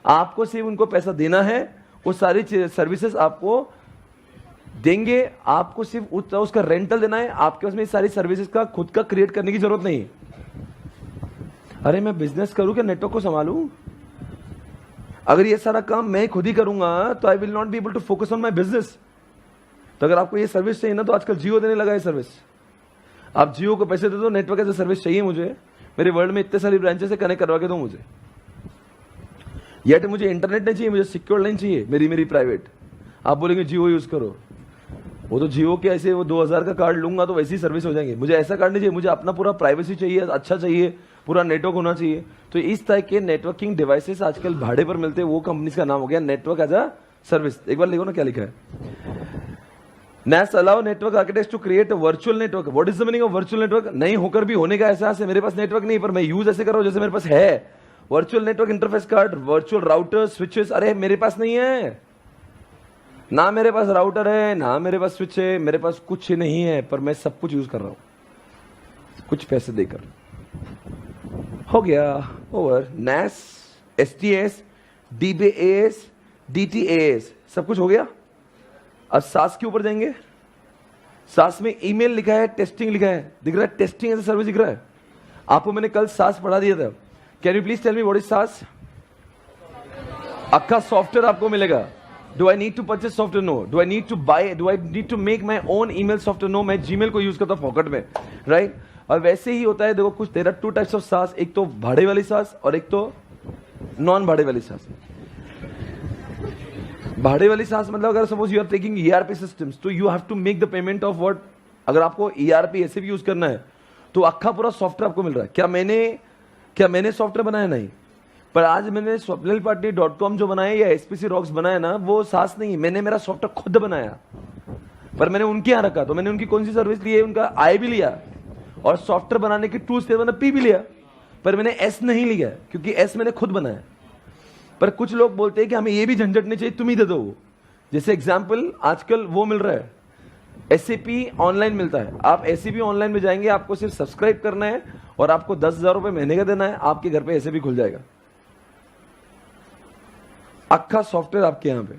आपको सिर्फ उनको पैसा देना है, वो सारी सर्विसेज आपको देंगे, आपको सिर्फ उसका रेंटल देना है। आपके पास में सारी सर्विसेज का खुद का क्रिएट करने की जरूरत नहीं। अरे मैं बिजनेस करूं क्या नेटवर्क को संभालूं? अगर ये सारा काम मैं खुद ही करूंगा तो I will not be able to focus on my business. तो अगर आपको ये सर्विस चाहिए ना, तो आजकल जियो देने लगा है सर्विस। आप जियो को पैसे दे दो, नेटवर्क एज ए सर्विस चाहिए मुझे, मेरे वर्ल्ड में इतने सारी ब्रांचेस से कनेक्ट करवा के दो मुझे। येट मुझे इंटरनेट नहीं चाहिए, मुझे सिक्योर लाइन चाहिए मेरी प्राइवेट। आप बोलेंगे जियो यूज करो, वो तो जियो के ऐसे वो 2000 का कार्ड लूंगा तो वैसी सर्विस हो जाएंगे। मुझे ऐसा कार्ड नहीं चाहिए, मुझे अपना पूरा प्राइवेसी चाहिए, अच्छा चाहिए, पूरा नेटवर्क होना चाहिए। तो इस तरह के नेटवर्किंग डिवाइसेस आजकल भाड़े पर मिलते हैं, वो कंपनी का नाम हो गया नेटवर्क एज अ सर्विस। एक बार लिखो ना क्या लिखा है, NAS allow network architects to create a virtual network. What is the meaning of virtual network? नहीं होकर भी होने का एहसास है। मेरे पास नेटवर्क नहीं, पर मैं यूज ऐसे कर रहा हूं जैसे मेरे पास है। Virtual network interface card, virtual router, switches. अरे मेरे पास नहीं है ना, मेरे पास राउटर है ना, मेरे पास स्विच है, मेरे पास कुछ नहीं है, पर मैं सब कुछ यूज कर रहा हूं कुछ पैसे देकर। हो गया over. NAS, STS, DBAS, DTAS, सब कुछ हो गया। अब SaaS के ऊपर जाएंगे। SaaS में ईमेल लिखा है, टेस्टिंग लिखा है, दिख रहा है, टेस्टिंग एज ए सर्विस दिख रहा है। आपको मैंने कल SaaS पढ़ा दिया था। Can you please tell me what is SaaS? Aka software आपको मिलेगा। Do I need to purchase software? No. Do I need to buy? Do I need to make my own email software? No. मैं Gmail को use करता हूँ pocket में, right? और वैसे ही होता है, देखो कुछ there are 2 types of SaaS, एक तो भाड़े वाली SaaS और एक तो नॉन भाड़े वाली SaaS। भाड़े वाली SaaS मतलब अगर suppose you are taking ERP systems, तो you have to make the payment of what. अगर आपको ERP ऐसे भी यूज करना है तो अक्खा पूरा सॉफ्टवेयर आपको मिल रहा है। क्या मैंने सॉफ्टवेयर बनाया? नहीं। पर आज मैंने swapnilpatni.com जो बनाया या SPC Rocks बनाया ना, वो SaaS नहीं, मैंने मेरा सॉफ्टवेयर खुद बनाया, पर मैंने उनके यहां रखा। तो मैंने उनकी कौन सी सर्विस ली है? उनका I भी लिया, और सॉफ्टवेयर बनाने के टूल्स थे, मैंने P भी लिया, पर मैंने S नहीं लिया, क्योंकि S मैंने खुद बनाया। पर कुछ लोग बोलते हैं कि हमें ये भी झंझट नहीं चाहिए, तुम ही दे दो वो। जैसे एग्जाम्पल आजकल वो मिल रहा है, SAP ऑनलाइन मिलता है। आप SAP ऑनलाइन में जाएंगे, आपको सिर्फ सब्सक्राइब करना है और आपको 10,000 रुपए महीने का देना है, आपके घर पे SAP खुल जाएगा। अक्खा सॉफ्टवेयर आपके यहां पे,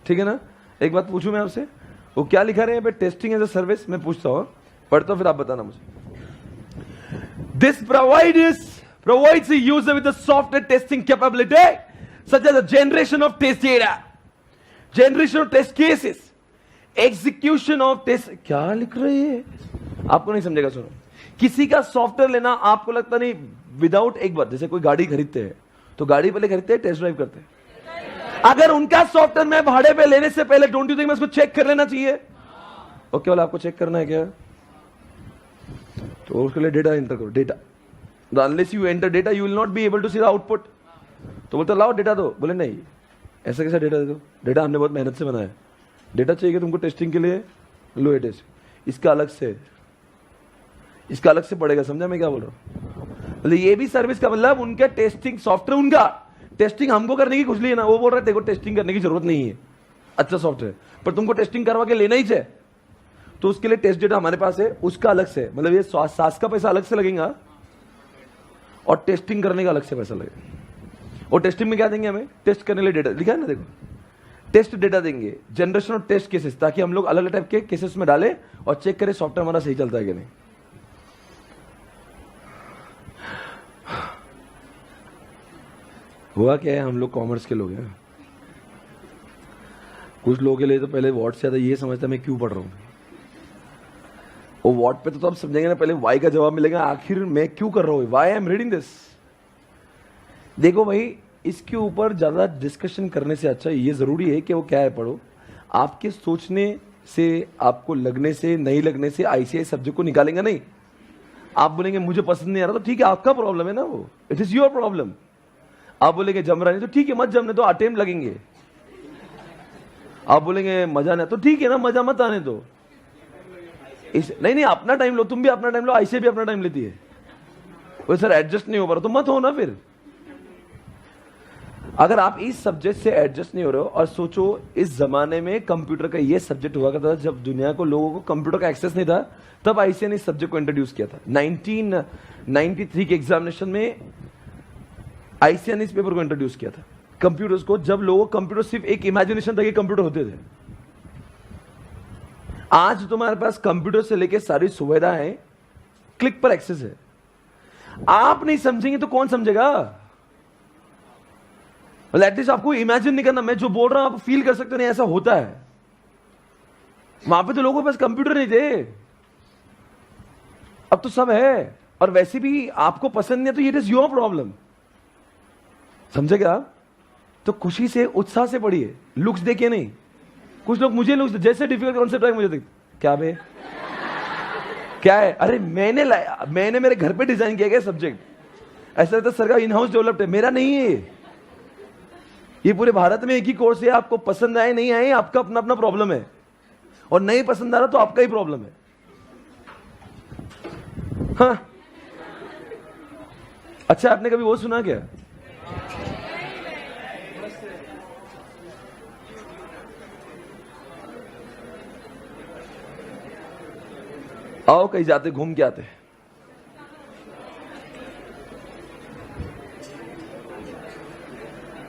ठीक है ना? एक बात पूछूं मैं आपसे, वो क्या लिखा रहे हैं पे? Testing as a service. मैं पूछता हूं, पढ़ता हूं, फिर आप बताना मुझे। This provides the user with a software testing capability such as a generation of test data, generation of test cases, execution of test। क्या लिख रहे हैं? आपको नहीं समझेगा, सुनो। किसी का सॉफ्टवेयर लेना आपको लगता नहीं, विदाउट एक बार, जैसे कोई गाड़ी खरीदते हैं तो गाड़ी पहले खरीदते हैं, टेस्ट ड्राइव करते हैं, अगर उनका सॉफ्टवेयर मैं भाड़े पे लेने से पहले डोंट यू थिंक मैं उसको चेक कर लेना चाहिए? ओके वाला आपको चेक करना है क्या? तो उसके लिए डेटा एंटर करो, data. Unless you enter data you will not be able to see the output. तो बोलते लाओ डेटा दो, बोले नहीं ऐसा कैसा डेटा दे दो, डेटा हमने बहुत मेहनत से बनाया। डेटा चाहिए तुमको टेस्टिंग के लिए, लो टेस्ट, इसका अलग से, इसका अलग से पड़ेगा। समझा मैं क्या बोल रहा हूं? मतलब ये भी सर्विस का मतलब उनका टेस्टिंग सॉफ्टवेयर, उनका टेस्टिंग हमको करने की कुछ नहीं है ना। वो बोल रहे देखो टेस्टिंग करने की जरूरत नहीं है, अच्छा सॉफ्टवेयर, पर तुमको टेस्टिंग करवा के लेना ही चाहिए। तो उसके लिए टेस्ट डेटा हमारे पास है, उसका अलग से, मतलब ये सास का पैसा अलग से लगेगा और टेस्टिंग करने का अलग से पैसा लगेगा। और टेस्टिंग में क्या देंगे हमें? टेस्ट करने के लिए डेटा लिखा है ना, देखो टेस्ट डेटा देंगे, जनरेशन ऑफ टेस्ट केसेस, ताकि हम लोग अलग अलग टाइप के केसेस में डालें और चेक करें सॉफ्टवेयर हमारा सही चलता है कि नहीं। हुआ क्या है, हम लोग कॉमर्स के लोग हैं, कुछ लोगों के लिए तो पहले वॉट से ज्यादा ये समझता मैं क्यों पढ़ रहा हूं। वो वॉट पे तो आप समझेंगे ना, पहले वाई का जवाब मिलेगा, आखिर मैं क्यों कर रहा हूं, why I am reading this. देखो भाई, इसके ऊपर ज्यादा डिस्कशन करने से अच्छा ये जरूरी है कि वो क्या है पढ़ो। आपके सोचने से, आपको लगने से, नहीं लगने से आईसीआई सब्जेक्ट को निकालेंगे नहीं। आप बोलेंगे मुझे पसंद नहीं आ रहा, तो ठीक है आपका प्रॉब्लम है ना, वो इट इज योर प्रॉब्लम। आप बोलेंगे जम रहा नहीं, तो ठीक है मत जमने तो, अटेम्प्ट लगेंगे। आप बोलेंगे मजा नहीं, तो ठीक है ना मजा मत आने दो। नहीं अपना टाइम लो, तुम भी अपना टाइम लो, आईसीआई भी अपना टाइम लेती है। वो सर एडजस्ट नहीं हो पा रहा, तो मत हो ना फिर। अगर आप इस सब्जेक्ट से एडजस्ट नहीं हो रहे हो, और सोचो इस जमाने में कंप्यूटर का ये सब्जेक्ट हुआ करता था जब दुनिया को, लोगों को कंप्यूटर का एक्सेस नहीं था, तब आईसीआई ने इस सब्जेक्ट को इंट्रोड्यूस किया था। 1993 के एग्जामिनेशन में आईसीआई ने इस पेपर को इंट्रोड्यूस किया था, कंप्यूटर्स को, जब लोगों को कंप्यूटर सिर्फ एक इमेजिनेशन था कि कंप्यूटर होते थे। आज तुम्हारे पास कंप्यूटर से लेके सारी सुविधाएं क्लिक पर एक्सेस है। आप नहीं समझेंगे तो कौन समझेगा? एटलीस्ट आपको इमेजिन नहीं करना, मैं जो बोल रहा हूं आप फील कर सकते नहीं, ऐसा होता है। वहां पे तो लोगों के पास कंप्यूटर नहीं थे, अब तो सब है। और वैसे भी आपको पसंद नहीं है तो इट इज योर प्रॉब्लम, समझेगा? तो खुशी से, उत्साह से पढ़िए, लुक्स देखे नहीं। कुछ लोग मुझे लुक्स, जैसे डिफिकल्ट कॉन्सेप्ट है मुझे देखते क्या बे क्या है, अरे मैंने मेरे घर पे डिजाइन किया गया सब्जेक्ट, ऐसा लगता सर का इन हाउस डेवलप्ड है, मेरा नहीं है। ये पूरे भारत में एक ही कोर्स है, आपको पसंद आए नहीं आए आपका अपना अपना प्रॉब्लम है, और नहीं पसंद आ रहा तो आपका ही प्रॉब्लम है। हाँ अच्छा, आपने कभी वो सुना क्या, आओ कहीं जाते घूम के आते।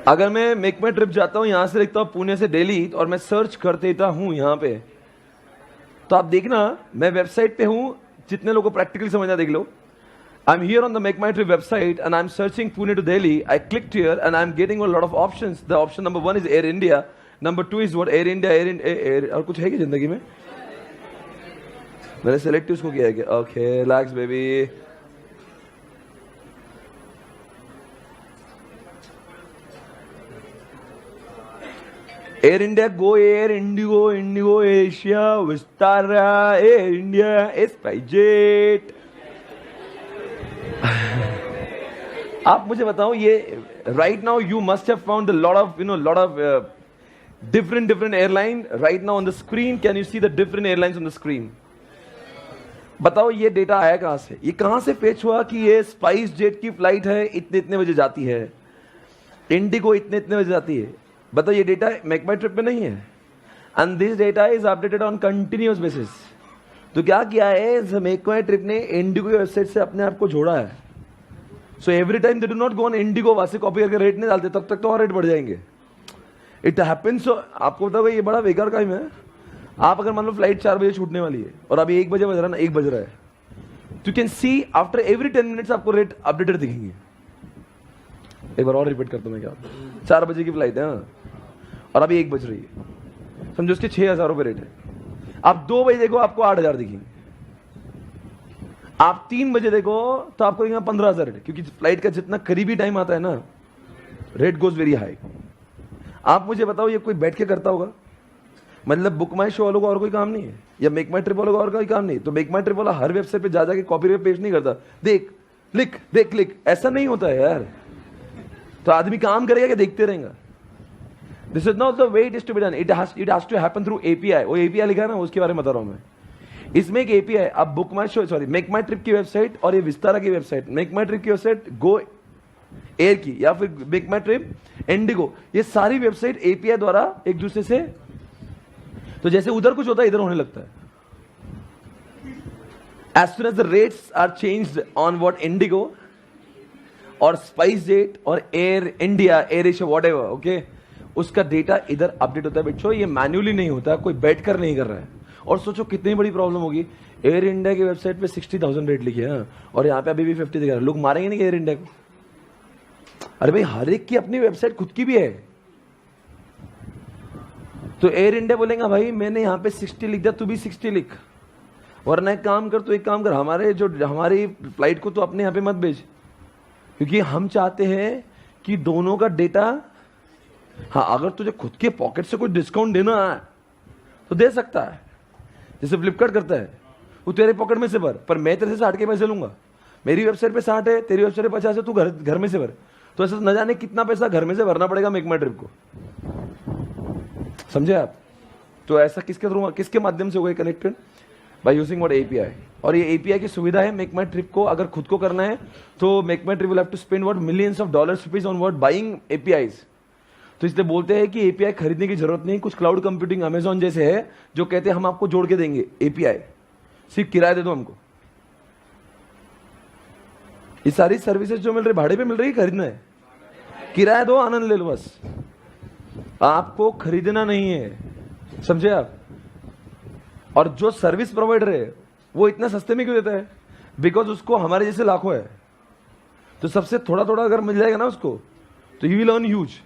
अगर मैं मेक माई ट्रिप जाता हूं, यहां से लिखता हूं पुणे से दिल्ली, और मैं सर्च कर देता हूं यहां पे, तो आप देखना मैं वेबसाइट पे हूं, जितने लोगों को प्रैक्टिकली समझना देख लो। I am here on the make my trip website and I am searching Pune to Delhi. I clicked here and I am getting a lot of options. The option number 1 is Air India, number 2 is what, Air India, Air और कुछ है कि जिंदगी में? मैंने select उसको किया है। Okay relax baby. Air India, Go Air, Indigo, Indigo Asia, Vistara, air India, SpiceJet. आप मुझे बताओ, ये right now you must have found the lot of different airline right now on the screen. Can you see the different airlines on the screen? बताओ ये data आया कहां से, ये कहां से फेच हुआ कि ये स्पाइस जेट की फ्लाइट है, इतने इतने बजे जाती है, इंडिगो इतने इतने बजे जाती है। बताओ ये डेटा मेक माई ट्रिप में नहीं है, and this data is updated on continuous basis. तो क्या किया है मेक माई ट्रिप ने, इंडिगो वेबसाइट से अपने आप को जोड़ा है। So every time they do not go on Indigo, वहां से कॉपी करके रेट नहीं डालते, तब तक तो और रेट बढ़ जाएंगे। It happens. आपको बताओ ये बड़ा बेकार काम है। आप अगर मान लो फ्लाइट 4 बजे छूटने वाली है और अभी 1 बजे बज रहा है ना, 1 बज रहा है, तो you can see after every 10 minutes आपको रेट अपडेटेड दिखेंगे। एक बार और रिपीट करता हूं मैं, क्या 4 बजे की फ्लाइट है और अभी 1 बज रही है, समझो उसके 6,000 रुपए रेट है। आप 2 बजे देखो आपको 8,000 दिखेंगे, आप 3 बजे देखो तो आपको दिखेगा 15,000 रेट, क्योंकि फ्लाइट का जितना करीबी टाइम आता है ना, रेट गोज वेरी हाई। आप मुझे बताओ ये कोई बैठ के करता होगा? मतलब बुक माई शो वालों को और कोई काम नहीं है, या मेक माई ट्रिप वालों को और कोई काम नहीं? तो मेक माई ट्रिप वाला हर वेबसाइट पे जा जाके कॉपी पेस्ट नहीं करता, देख लिख देख लिख, ऐसा नहीं होता है यार। तो आदमी काम करेगा कि देखते रहेगा? This is not the way it is to be done, it has to happen through API. वो एपीआई लिखा है ना, उसके बारे में बता रहा हूं मैं। इसमें एक एपीआई, अब बुक माई शो, सॉरी मेक माई ट्रिप की वेबसाइट और ये विस्तारा की वेबसाइट, मेक माई ट्रिप की वेबसाइट गो एयर की, या फिर मेक माई ट्रिप इंडिगो, ये सारी वेबसाइट एपीआई द्वारा एक दूसरे से, तो जैसे उधर कुछ होता है इधर होने लगता है। As soon as the rates are changed on what IndiGo और स्पाइस जेट और Air India, Air Asia, whatever, okay, उसका डेटा इधर अपडेट होता है बच्चों। ये मैन्युअली नहीं होता, कोई बैठकर नहीं कर रहा है। और सोचो कितनी बड़ी प्रॉब्लम होगी, एयर इंडिया की वेबसाइट पे 60,000 रेट लिखे हैं और यहाँ पे अभी भी 50 दिखा रहा है। लोग मारेंगे नहीं एयर इंडिया को? अरे भाई, हर एक की अपनी वेबसाइट खुद की भी है। तो एयर इंडिया बोलेगा भाई मैंने यहाँ पे 60 लिख दिया, तू भी 60 लिख, वरना एक काम कर, तो एक काम कर, हमारी फ्लाइट को तो अपने यहाँ पे मत भेज, क्योंकि हम चाहते हैं कि दोनों का डेटा, हाँ अगर तुझे खुद के पॉकेट से कोई डिस्काउंट देना है तो दे सकता है, जैसे फ्लिपकार्ट करता है, वो तेरे पॉकेट में से भर, पर मैं तेरे से 60 के पैसे लूंगा। मेरी वेबसाइट पे 60 है, तेरी वेबसाइट पे 50 है, तू घर में से भर। तो ऐसा न जाने कितना पैसा घर में से भरना पड़ेगा मेक माई ट्रिप को, समझे आप? तो ऐसा किसके थ्रू, किसके माध्यम से होगा connected? By using what API. और ये एपीआई की सुविधा है मेक माई ट्रिप को, अगर खुद को करना है तो make my trip will have to spend what millions of dollars rupees on what buying APIs. तो इसलिए बोलते हैं कि एपीआई खरीदने की जरूरत नहीं। कुछ क्लाउड कंप्यूटिंग अमेजॉन जैसे है जो कहते हैं हम आपको जोड़ के देंगे एपीआई, सिर्फ किराया दे दो हमको। ये सारी सर्विसेज जो मिल रही भाड़े पे मिल रही है, खरीदना है, किराया दो, आनंद ले लो, बस आपको खरीदना नहीं है, समझे आप? और जो सर्विस प्रोवाइडर है वो इतना सस्ते में क्यों देता है? बिकॉज उसको हमारे जैसे लाखों है, तो सबसे थोड़ा थोड़ा अगर मिल जाएगा ना उसको, तो you will earn huge.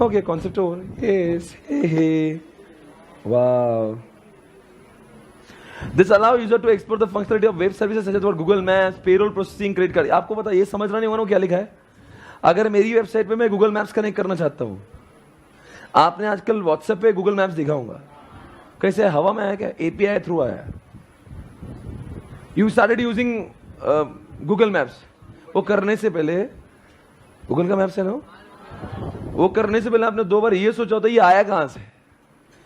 Okay, concept over. Yes, hey wow. This allow user to explore the functionality of web services such as Google Maps, payroll processing, credit card. आपको पता, ये समझना नहीं होगा क्या लिखा है। अगर मेरी वेबसाइट पे मैं गूगल मैप्स कनेक्ट करना चाहता हूं, आपने आजकल व्हाट्सएप पे गूगल मैप्स देखा होगा, कैसे हवा में आया क्या? एपीआई थ्रू आया। You started using Google maps. वो करने से पहले, गूगल का मैप्स है ना, वो करने से पहले आपने 2 बार ये सोचा होता ये आया कहां से।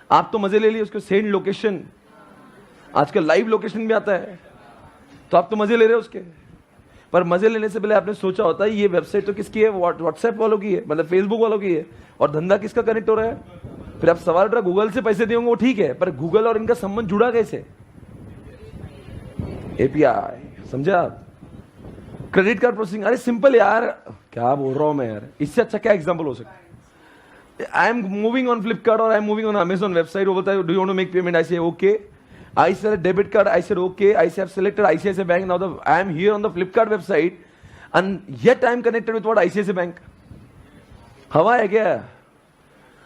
आप तो मजे ले लिए उसको, सेंड लोकेशन, आजकल लाइव लोकेशन भी आता है, तो आप तो मजे ले रहे हो उसके। पर मजे लेने से पहले आपने सोचा होता है ये वेबसाइट तो किसकी है? व्हाट्सएप वालों की है, मतलब फेसबुक वालों की है, और धंधा किसका कनेक्ट हो रहा है? फिर आप सवाल उठ रहा, गूगल से पैसे दिए होंगे, वो ठीक है, पर गूगल और इनका संबंध जुड़ा कैसे? एपीआई, समझे आप? क्रेडिट कार्ड प्रोसेसिंग, अरे सिंपल यार, क्या बोल रहा हूं मैं यार, इससे अच्छा क्या एग्जांपल हो सकता है? I am moving on Flipkart और I am moving on Amazon website, वो बोलता है do you want to make payment? I say okay, I said a debit card, I said okay, I have selected ICICI Bank, now I am here on the Flipkart website and yet I am connected with what? ICICI Bank. हवा है क्या?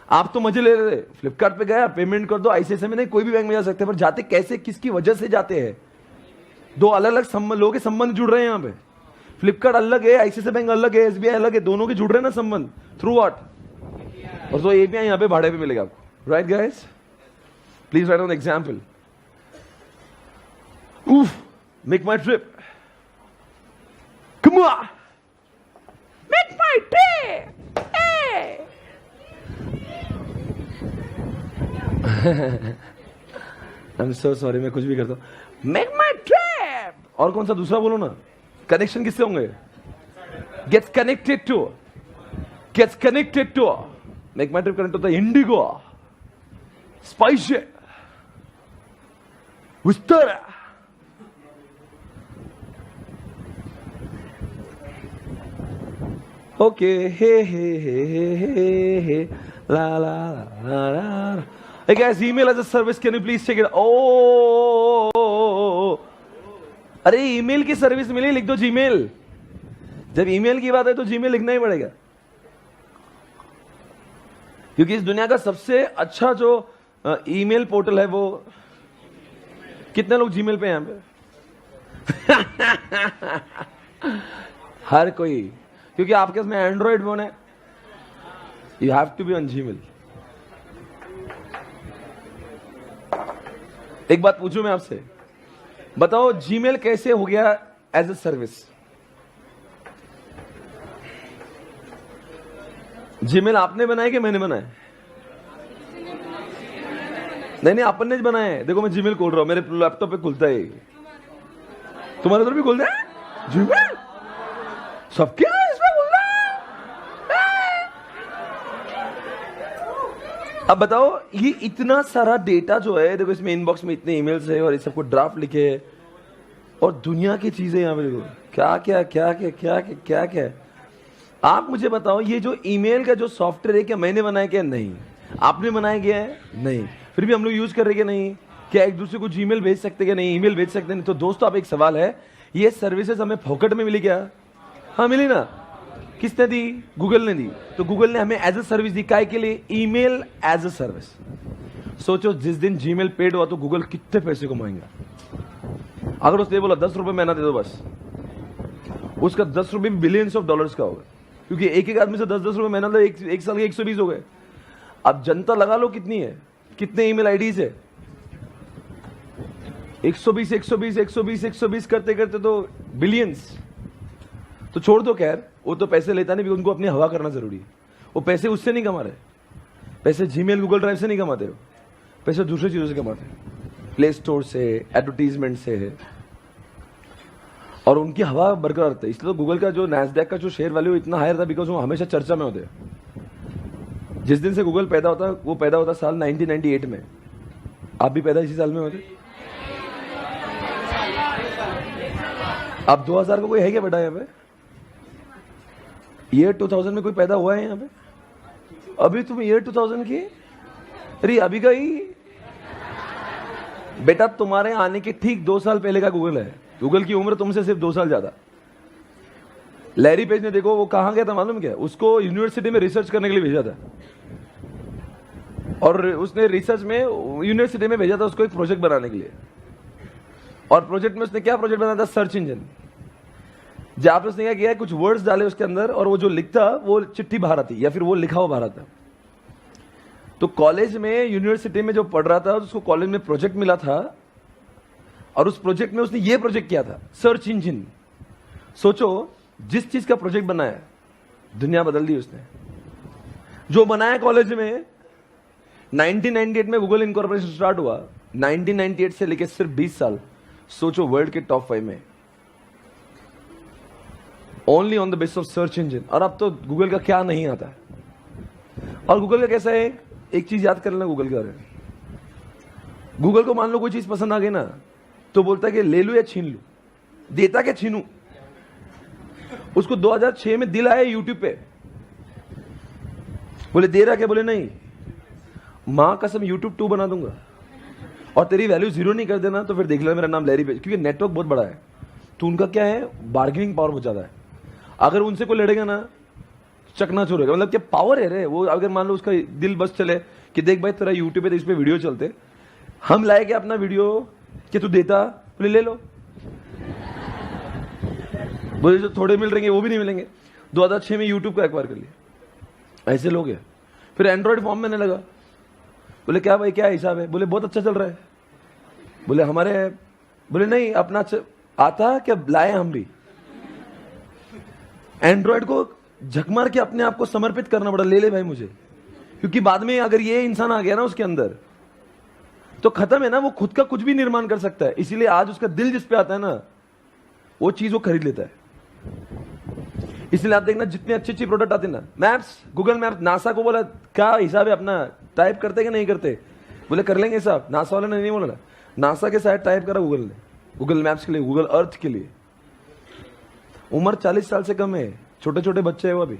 आप तो मजे ले रहे थे, फ्लिपकार्ट पे गया, पेमेंट कर दो, आईसीआईसीआई में नहीं, कोई भी बैंक में जा सकते हैं, पर जाते कैसे, किसकी वजह से जाते हैं? 2 अलग अलग लोगों के संबंध जुड़ रहे हैं यहाँ पे। फ्लिपकार्ट अलग है, आईसीआईसीआई बैंक अलग है, एसबीआई अलग है, दोनों के जुड़ रहे हैं ना संबंध, थ्रू व्हाट? और तो एपीआई यहाँ पे भाड़े पे मिलेगा आपको, right guys? Please right on example. Oof, make my trip. Come on. Make my trip. Hey. I'm so sorry, मैं कुछ भी करता हूँ। Make my trip. और कौन सा दूसरा बोलो ना? कनेक्शन किससे होंगे? Gets connected to. Gets connected to. Make my trip connect होता है Indigo, SpiceJet, Vistara. Okay, hey, la la la la. Hey guys, email as a service, can you please check it? Oh, अरे email की service मिली, लिख दो Gmail. जब email की बात है तो जीमेल लिखना ही पड़ेगा, क्योंकि इस दुनिया का सबसे अच्छा जो ईमेल पोर्टल है वो, कितने लोग जीमेल पे हैं यहाँ पे? हर कोई, क्योंकि आपके इसमें एंड्रॉइड फोन है, You have to be on Gmail. एक बात पूछूं मैं आपसे, बताओ Gmail कैसे हो गया एज ए सर्विस? Gmail आपने बनाया कि मैंने बनाया? नहीं, अपन ने बनाया है। देखो मैं Gmail खोल रहा हूं, मेरे लैपटॉप पे खुलता है। तुम्हारे उधर भी खुलता है Gmail? सबके इसमें खुलता है। अब बताओ, ये इतना सारा डेटा जो है, देखो इसमें इनबॉक्स में इतने ईमेल्स है और ये सबको ड्राफ्ट लिखे है और दुनिया की चीजें यहाँ पे देखो, क्या क्या क्या क्या क्या क्या क्या क्या। आप मुझे बताओ, ये जो ईमेल का जो सॉफ्टवेयर है, क्या मैंने बनाया क्या? नहीं। आपने बनाया क्या है? नहीं। फिर भी हम लोग यूज कर रहे क्या? नहीं। क्या एक दूसरे को जीमेल भेज सकते क्या? नहीं। ईमेल भेज सकते नहीं। तो दोस्तों, आप एक सवाल है, ये सर्विसेज हमें फोकट में मिली क्या? हाँ मिली ना। किसने दी? गूगल ने दी। तो गूगल ने हमें एज ए सर्विस दी, काय के लिए? Email as a service. सोचो, जिस दिन जीमेल पेड हुआ तो गूगल कितने पैसे कमाएंगा। अगर उसने बोला 10 रुपए महीना दे दो बस, उसका 10 रुपए बिलियंस ऑफ डॉलर्स का होगा, क्योंकि एक एक आदमी से 10-10 रुपए महीना, एक साल के 120 हो गए। अब जनता लगा लो कितनी है, कितने ईमेल आईडीज है, 120 करते करते तो बिलियंस। तो छोड़ दो, खैर वो तो पैसे लेता नहीं, उनको अपनी हवा करना जरूरी है। वो पैसे उससे नहीं कमा रहे, पैसे जीमेल गूगल ड्राइव से नहीं कमाते हो, पैसे दूसरी चीजों से कमाते हैं, प्ले स्टोर से, एडवर्टीजमेंट से है, और उनकी हवा बरकरार रहती है। इसलिए तो गूगल का जो नैस्डैक का जो शेयर वैल्यू इतना हायर था, बिकॉज वो हमेशा चर्चा में होते हैं। जिस दिन से गूगल पैदा होता है, वो पैदा होता साल 1998 में। आप भी पैदा इसी साल में होते। अब 2000 का कोई है क्या बेटा यहाँ पे? ईयर 2000 में कोई पैदा हुआ है यहाँ पे? अभी तुम ईयर 2000 की? अरे अभी का ही बेटा, तुम्हारे आने के ठीक 2 साल पहले का गूगल है। गूगल की उम्र तुमसे सिर्फ 2 साल ज्यादा। लैरी पेज ने देखो वो कहां गया था मालूम क्या? उसको यूनिवर्सिटी में रिसर्च करने के लिए भेजा था, और उसने रिसर्च में यूनिवर्सिटी में भेजा था उसको एक प्रोजेक्ट बनाने के लिए। और प्रोजेक्ट में उसने क्या प्रोजेक्ट बनाया था? Search engine. जहां पे उसने क्या किया, कुछ वर्ड्स डाले उसके अंदर, और वो जो लिखता वो चिट्ठी बाहर आती, या फिर वो लिखा हुआ बाहर आता। तो कॉलेज में, यूनिवर्सिटी में जो पढ़ रहा था, उसको कॉलेज में प्रोजेक्ट मिला था, और उस प्रोजेक्ट में उसने ये प्रोजेक्ट किया था, सर्च इंजन। सोचो, जिस चीज का प्रोजेक्ट बनाया, दुनिया बदल दी उसने। जो बनाया कॉलेज में, 1998 में गूगल इनकॉर्पोरेशन स्टार्ट हुआ, 1998 से लेकर सिर्फ 20 साल। सोचो, वर्ल्ड के टॉप 5 में, only on the basis of search engine. और अब तो गूगल का क्या नहीं आता है। और गूगल का कैसा है, एक चीज याद कर लेना गूगल के बारे में। गूगल को मान लो कोई चीज पसंद आ गई ना, तो बोलता है कि ले लूं या छीन लूं। देता क्या छीनूं? उसको 2006 में दिल आया यूट्यूब पे, बोले दे रहा क्या? बोले नहीं, मां कसम यूट्यूब 2 बना दूंगा और तेरी वैल्यू 0 नहीं कर देना, तो फिर देख लेना मेरा नाम लैरी पेज। क्योंकि नेटवर्क बहुत बड़ा है, तो उनका क्या है, बार्गेनिंग पावर बहुत ज्यादा है। अगर उनसे कोई लड़ेगा ना, चकनाचूर होगा। मतलब क्या पावर है रे वो। अगर मान लो उसका दिल बस चले कि देख भाई तेरा यूट्यूब पे, तो इस पे वीडियो चलते, हम लाए क्या अपना वीडियो, कि तू देता? बोले ले लो। बोले जो थोड़े मिल रहे हैं वो भी नहीं मिलेंगे। 2006 में यूट्यूब को एक्वायर कर लिया। ऐसे लोग हैं। फिर एंड्रॉइड फॉर्म में लगा, बोले क्या भाई क्या हिसाब है? बोले बहुत अच्छा चल रहा है। बोले हमारे, बोले नहीं अपना आता क्या, लाए हम भी। एंड्रॉइड को झक मार के अपने आप को समर्पित करना पड़ा, ले ले भाई मुझे। क्योंकि बाद में अगर ये इंसान आ गया ना उसके अंदर, तो खत्म है ना, वो खुद का कुछ भी निर्माण कर सकता है। इसीलिए आज उसका दिल जिस पे आता है ना, वो चीज वो खरीद लेता है। इसलिए आप देखना, जितने अच्छी अच्छी प्रोडक्ट आते हैं ना, मैप्स, गूगल मैप्स, नासा को बोला क्या हिसाब है अपना, टाइप करते कि नहीं करते? बोले कर लेंगे साहब। नासा वाले ने नहीं बोला, नासा के साथ टाइप करा गूगल ने, गूगल मैप्स के लिए, गूगल अर्थ के लिए। उम्र 40 साल से कम है, छोटे छोटे बच्चे हैं वो अभी।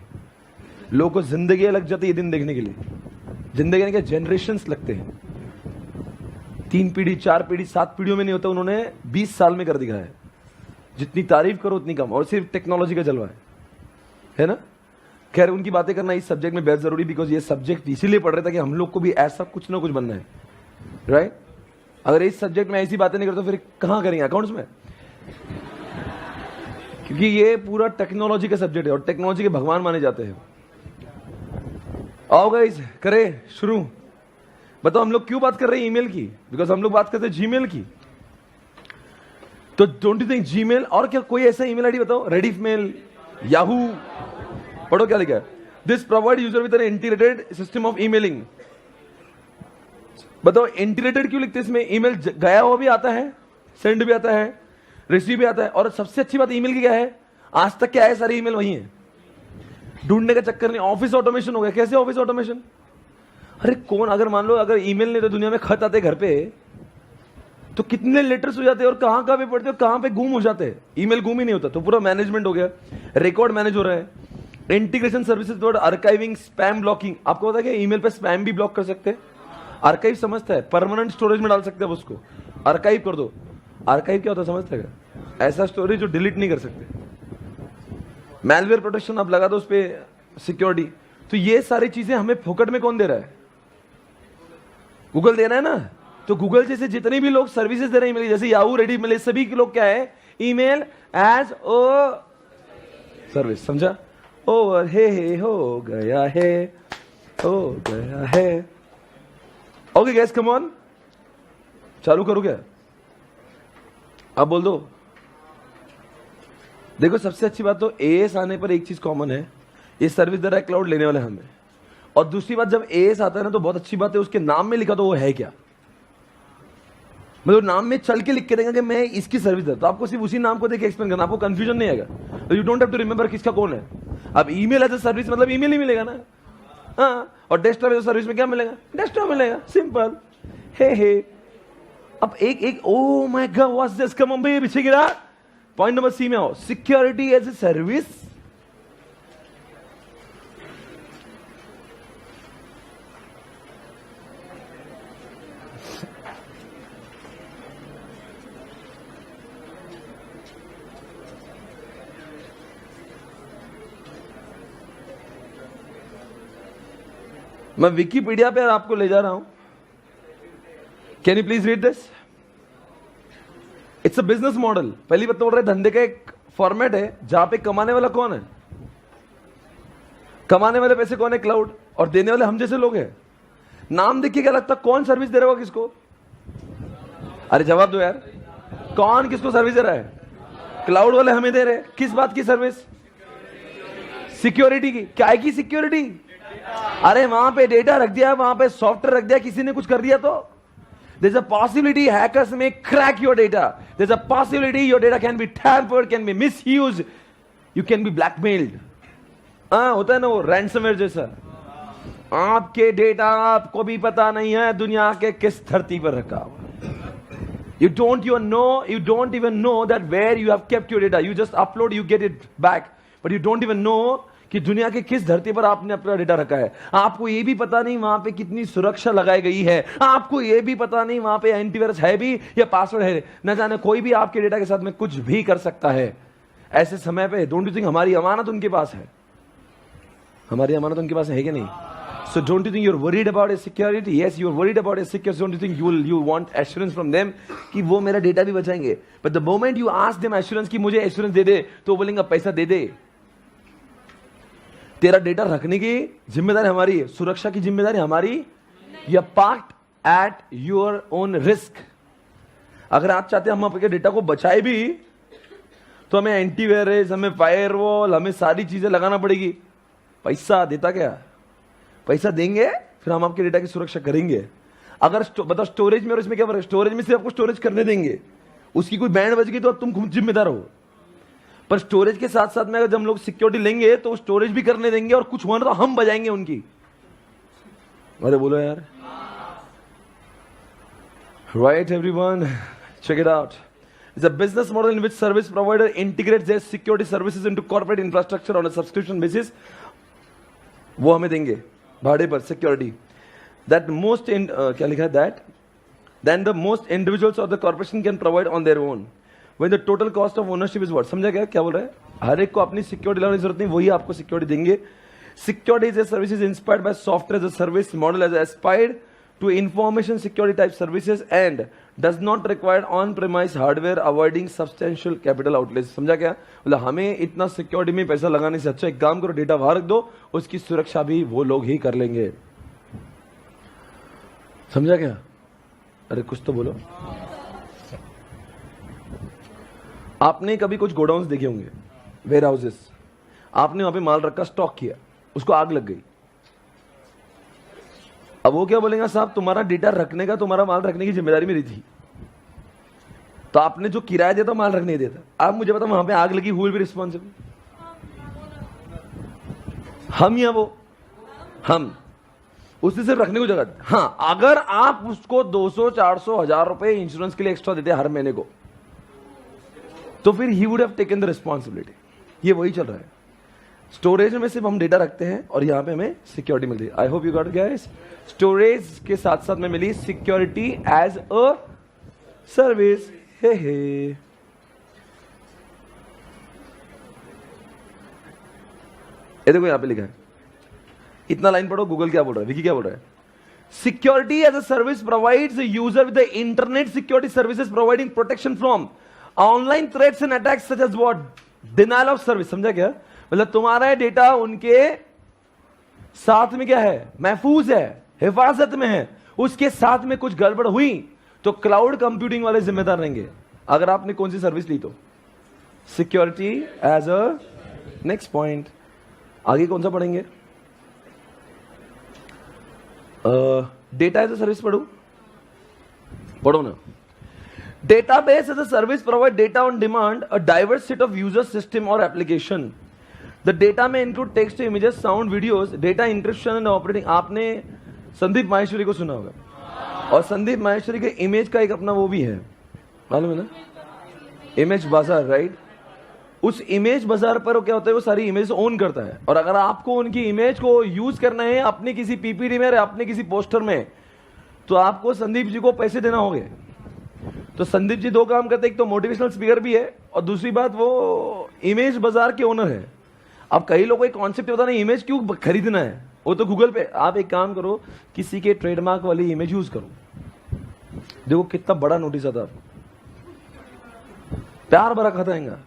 लोगों को जिंदगी लग जाती है ये दिन देखने के लिए। जिंदगी के जनरेशंस लगते हैं, 3 पीढ़ी 4 पीढ़ी 7 पीढ़ियों में नहीं होता, उन्होंने 20 साल में कर दिखाया है। जितनी तारीफ करो उतनी कम, और सिर्फ टेक्नोलॉजी का जलवा है ना। खैर उनकी बातें करना इस सब्जेक्ट में बेहद जरूरी, बिकॉज ये सब्जेक्ट इसीलिए पढ़ रहे थे कि हम लोग को भी ऐसा कुछ ना कुछ बनना है, राइट। अगर इस सब्जेक्ट में ऐसी बातें नहीं करते तो फिर कहां करेंगे अकाउंट्स में? क्योंकि ये पूरा टेक्नोलॉजी का सब्जेक्ट है और टेक्नोलॉजी के भगवान माने जाते हैं। आओ गाइस, करें शुरू। बताओ हम लोग क्यों बात कर रहे हैं ईमेल की? बिकॉज हम लोग बात करते हैं जीमेल की। तो डोंट यू थिंक जीमेल, और क्या कोई ऐसा ईमेल आईडी बताओ? रेडिफ मेल, याहू, पढ़ो क्या लिखा है। This provide user with an integrated system of emailing. बताओ इंटीग्रेटेड क्यों लिखते हैं इसमें? ईमेल गया हुआ भी आता है, सेंड भी आता है, रिसीव भी आता है, और सबसे अच्छी बात ईमेल की क्या है, आज तक क्या है, सारे ईमेल वही है, ढूंढने का चक्कर नहीं। ऑफिस ऑटोमेशन हो गया। कैसे ऑफिस ऑटोमेशन? अरे कौन, अगर मान लो अगर ईमेल नहीं तो दुनिया में खत आते घर पे, तो कितने लेटर्स हो जाते हैं और कहां कहां पे पढ़ते और कहां पे गुम हो जाते हैं। ईमेल गुम ही नहीं होता, तो पूरा मैनेजमेंट हो गया, रिकॉर्ड मैनेज हो रहा है। Integration services toward archiving, spam blocking. आपको पता है कि ईमेल पे स्पैम भी ब्लॉक कर सकते हैं। आर्काइव समझता है, परमानेंट स्टोरेज में डाल सकते हैं उसको, आर्काइव कर दो। आर्काइव क्या होता है समझते हैं? ऐसा स्टोरेज जो डिलीट नहीं कर सकते। मैलवेयर प्रोटेक्शन आप लगा दो उस पर, सिक्योरिटी। तो ये सारी चीजें हमें फोकट में कौन दे रहा है? गूगल दे रहा है ना। तो गूगल जैसे जितने भी लोग सर्विसेज दे रहे हैं ईमेल, जैसे याहू, रेडिफ मेल, सभी के लोग क्या है? ईमेल एज ओ सर्विस। समझा? ओवर हे हो गया है, हो गया है। ओके गैस, कम ऑन, चालू करो क्या? अब बोल दो। देखो सबसे अच्छी बात तो एएस आने पर एक चीज कॉमन है, ये सर्विस दे रहा है क्लाउड, लेने वाले हमें। और दूसरी बात, जब एएस आता है ना तो बहुत अच्छी बात है, उसके नाम में लिखा तो वो है क्या, मतलब नाम में चल के लिख के देगा कि मैं इसकी सर्विस देता, तो आपको सिर्फ उसी नाम को देख के एक्सप्लेन करना, आपको कंफ्यूजन नहीं आएगा। You don't have to remember किसका कौन है। अब ईमेल एज ए सर्विस मतलब ईमेल ही मिलेगा ना, हाँ। और डेस्कटॉप एज ए सर्विस में क्या मिलेगा? डेस्कटॉप मिलेगा, सिंपल। हे अब एक oh my God what's this, come on भाई, पीछे गिरा। पॉइंट नंबर सी में आओ, सिक्योरिटी एज ए सर्विस। मैं विकिपीडिया पे आपको ले जा रहा हूं। Can you please read this? It's a business model. पहली बात तो बोल रहे धंधे का एक फॉर्मेट है जहां पे कमाने वाला कौन है? कमाने वाले पैसे कौन है? क्लाउड। और देने वाले हम जैसे लोग हैं। नाम देखिए क्या लगता, कौन सर्विस दे रहा होगा किसको? अरे जवाब दो यार, कौन किसको सर्विस दे रहा है? क्लाउड वाले हमें दे रहे हैं। किस बात की सर्विस? सिक्योरिटी की। क्या की सिक्योरिटी? अरे वहां पे डेटा रख दिया, वहां पे सॉफ्टवेयर रख दिया, किसी ने कुछ कर दिया तो there's a possibility hackers may crack your data. There's a possibility your data can be tampered, can be misused, you can be blackmailed. होता है ना वो ransomware जैसा। आपके डेटा आपको भी पता नहीं है दुनिया के किस धरती पर रखा हुआ। You don't even know that where you have kept your data. You just upload, you get it back, but you don't even know कि दुनिया के किस धरती पर आपने अपना डेटा रखा है। आपको यह भी पता नहीं वहां पे कितनी सुरक्षा लगाई गई है। आपको यह भी पता नहीं वहां पे एंटीवायरस है भी या पासवर्ड है, न जाने कोई भी आपके डेटा के साथ में कुछ भी कर सकता है। ऐसे समय पे डोंट यू थिंक हमारी अमानत उनके पास है? हमारी अमानत उनके पास है कि नहीं? So don't you think you're worried about your security? Yes, you're worried about your security. Don't you think you want assurance from them कि वो मेरा डेटा भी बचाएंगे? But the moment you ask them assurance कि मुझे assurance दे दे, तो बोलेंगे पैसा दे दे। तेरा डेटा रखने की जिम्मेदारी हमारी है, सुरक्षा की जिम्मेदारी हमारी, या part at your own risk. अगर आप चाहते हैं हम आपके डेटा को बचाए भी, तो हमें एंटीवायरस, हमें फायरवॉल, हमें सारी चीजें लगाना पड़ेगी। पैसा देता क्या? पैसा देंगे फिर हम आपके डेटा की सुरक्षा करेंगे। अगर बताओ स्टोरेज में और इसमें क्या फर्क है? स्टोरेज में सिर्फ आपको स्टोरेज करने देंगे, उसकी कोई बैंड बच गई तो अब तुम खुद जिम्मेदार हो। पर स्टोरेज के साथ साथ में अगर हम लोग सिक्योरिटी लेंगे तो स्टोरेज भी करने देंगे, और कुछ हुआ ना तो हम बजाएंगे उनकी। अरे बोलो यार, right everyone, check it out. It's a business model in which service provider integrates their security services into corporate infrastructure on a subscription basis. वो हमें देंगे भाड़े पर सिक्योरिटी। दैट मोस्ट क्या लिखा है? That then the most individuals of the corporation can provide on their own when the total cost of ownership is what? समझा क्या बोल रहा है? हर एक को अपनी सिक्योरिटी लगाने की जरूरत नहीं, वही आपको सिक्योरिटी देंगे। Security as a service is inspired by software as a service model as aspired to information security type services and does not require on-premise hardware, avoiding substantial capital outlays. समझा क्या? मतलब हमें इतना सिक्योरिटी में पैसा लगाने से अच्छा एक काम करो, डेटा बाहर रख दो, उसकी सुरक्षा भी वो लोग ही कर लेंगे. समझा क्या? अरे कुछ तो बोलो. आपने कभी कुछ गोडाउन्स देखे होंगे, वेयर हाउसेस. आपने वहां पे माल रखा, स्टॉक किया, उसको आग लग गई. अब वो क्या बोलेगा, साहब तुम्हारा डेटा रखने का, तुम्हारा माल रखने की जिम्मेदारी मेरी थी, तो आपने जो किराया दिया था माल रखने देता. आप मुझे बताओ वहां पे आग लगी, हु विल बी रिस्पॉन्सिबल? हम या वो? हम. उससे सिर्फ रखने को जगह. हाँ, अगर आप उसको 200, 400, 1000 रुपए इंश्योरेंस के लिए एक्स्ट्रा देते हर महीने को, तो फिर he would have taken the responsibility. ये वही चल रहा है. स्टोरेज में सिर्फ हम डेटा रखते हैं और यहां पे हमें सिक्योरिटी मिलती है. I hope you got guys. Storage के साथ साथ में मिली सिक्योरिटी एज अ सर्विस. हे ये देखो यहां पे लिखा है, इतना लाइन पढ़ो. गूगल क्या बोल रहा है, विकी क्या बोल रहा है? Security as a service provides user with the internet security services providing protection from online threats and attacks such as what? Denial of service. समझा क्या? मतलब तुम्हारा डेटा उनके साथ में क्या है, महफूज है, हिफाजत में है. उसके साथ में कुछ गड़बड़ हुई तो क्लाउड कंप्यूटिंग वाले जिम्मेदार रहेंगे. अगर आपने कौन सी सर्विस ली तो security as a. Next point, आगे कौन सा पढ़ेंगे? डेटा एज अ सर्विस पढ़ो ना. Database as a service provide data on demand, a diverse set of user system or application. The data may include text, images, sound, videos, data encryption and operating. आपने संदीप माहेश्वरी को सुना होगा, और संदीप माहेश्वरी के image का एक अपना वो भी है, मालूम है ना, इमेज बाजार, राइट? उस इमेज बाजार पर वो क्या होता है, वो सारी इमेज ओन करता है. और अगर आपको उनकी इमेज को यूज करना है अपने किसी पीपीटी में, अपने किसी पोस्टर में, तो आपको संदीप जी को पैसे देना होंगे. तो संदीप जी दो काम करते हैं, एक तो मोटिवेशनल स्पीकर भी है और दूसरी बात वो इमेज बाजार के ओनर है. अब कई लोगों को कॉन्सेप्ट पता नहीं इमेज क्यों खरीदना है, वो तो गूगल पे. आप एक काम करो, किसी के ट्रेडमार्क वाली इमेज यूज करो, देखो कितना बड़ा नोटिस आता है. प्यार भरा खताएंगा.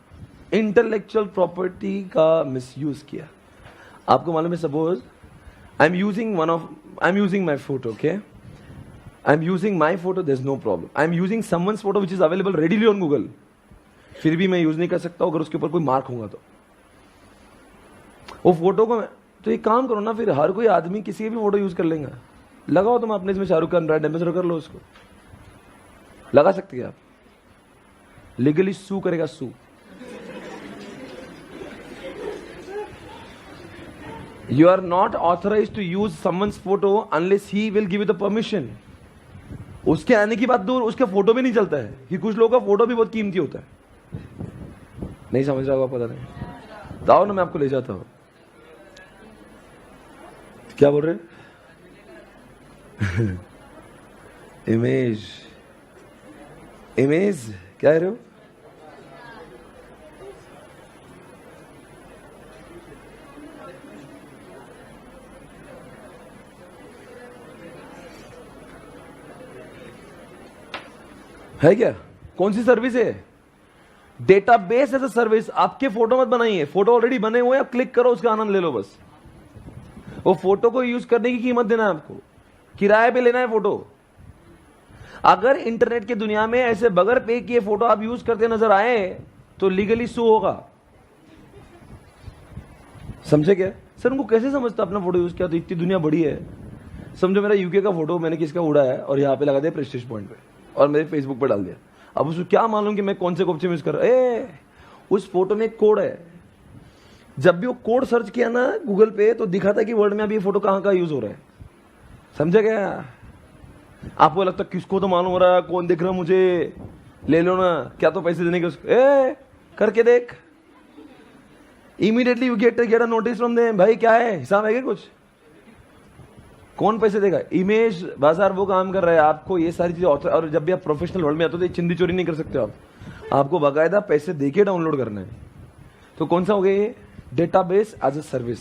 इंटेलेक्चुअल प्रॉपर्टी का मिसयूज किया. आपको मालूम है, suppose I am using my photo, okay, I'm using my photo, there's no problem. I'm using someone's photo which is available readily on Google. फिर भी मैं यूज नहीं कर सकता अगर उसके ऊपर कोई मार्क होगा तो. वो फोटो को तो एक काम करो ना, फिर हर कोई आदमी किसी भी फोटो यूज कर लेगा. लगाओ तुम अपने इसमें शाहरुख खान ब्रांड एम्बेसडर कर लो, उसको लगा सकते हैं आप. लीगली सू करेगा, सू. You are not authorized to use someone's photo unless he will give you the permission. उसके आने की बात दूर, उसका फोटो भी नहीं चलता है कि कुछ लोगों का फोटो भी बहुत कीमती होता है. नहीं समझ रहा होगा, पता नहीं. आओ ना, मैं आपको ले जाता हूं. क्या बोल रहे? इमेज क्या कह रहे हो? है क्या? कौन सी सर्विस है? Database as a service. आपके फोटो मत बनाइए, फोटो ऑलरेडी बने हुए हैं, आप क्लिक करो, उसका आनंद ले लो बस. वो फोटो को यूज करने की कीमत देना है आपको, किराए पे लेना है फोटो. अगर इंटरनेट की दुनिया में ऐसे बगैर पे किए फोटो आप यूज करते नजर आए तो लीगली सू होगा. समझे क्या? सर उनको कैसे समझता अपना फोटो यूज किया, तो इतनी दुनिया बड़ी है. समझो मेरा यूके का फोटो मैंने किसका उड़ा है और यहाँ पे लगा दिया प्रेस्टीज पॉइंट पे और मेरे फेसबुक पे डाल दिया. अब उसको क्या मालूम कि मैं कौन से ऑप्शन यूज कर रहा हूं. उस फोटो में एक कोड है, जब भी वो कोड सर्च किया ना गूगल पे तो दिखा था कि वर्ल्ड में अभी ये फोटो कहां का यूज हो रहा है. समझे क्या? आपको लगता किसको तो मालूम हो रहा है, कौन दिख रहा मुझे, ले लो ना, क्या तो पैसे देने के उसको. करके देख, immediately you get a notice from them. भाई क्या है, हिसाब है क्या कुछ? कौन पैसे देगा? इमेज बाजार वो काम कर रहा है. आपको ये सारी चीजें, और जब भी आप प्रोफेशनल वर्ल्ड में आते हो तो चिंदी चोरी नहीं कर सकते आप. आपको बाकायदा पैसे देके डाउनलोड करना है. तो कौन सा हो गया ये? Database as a service.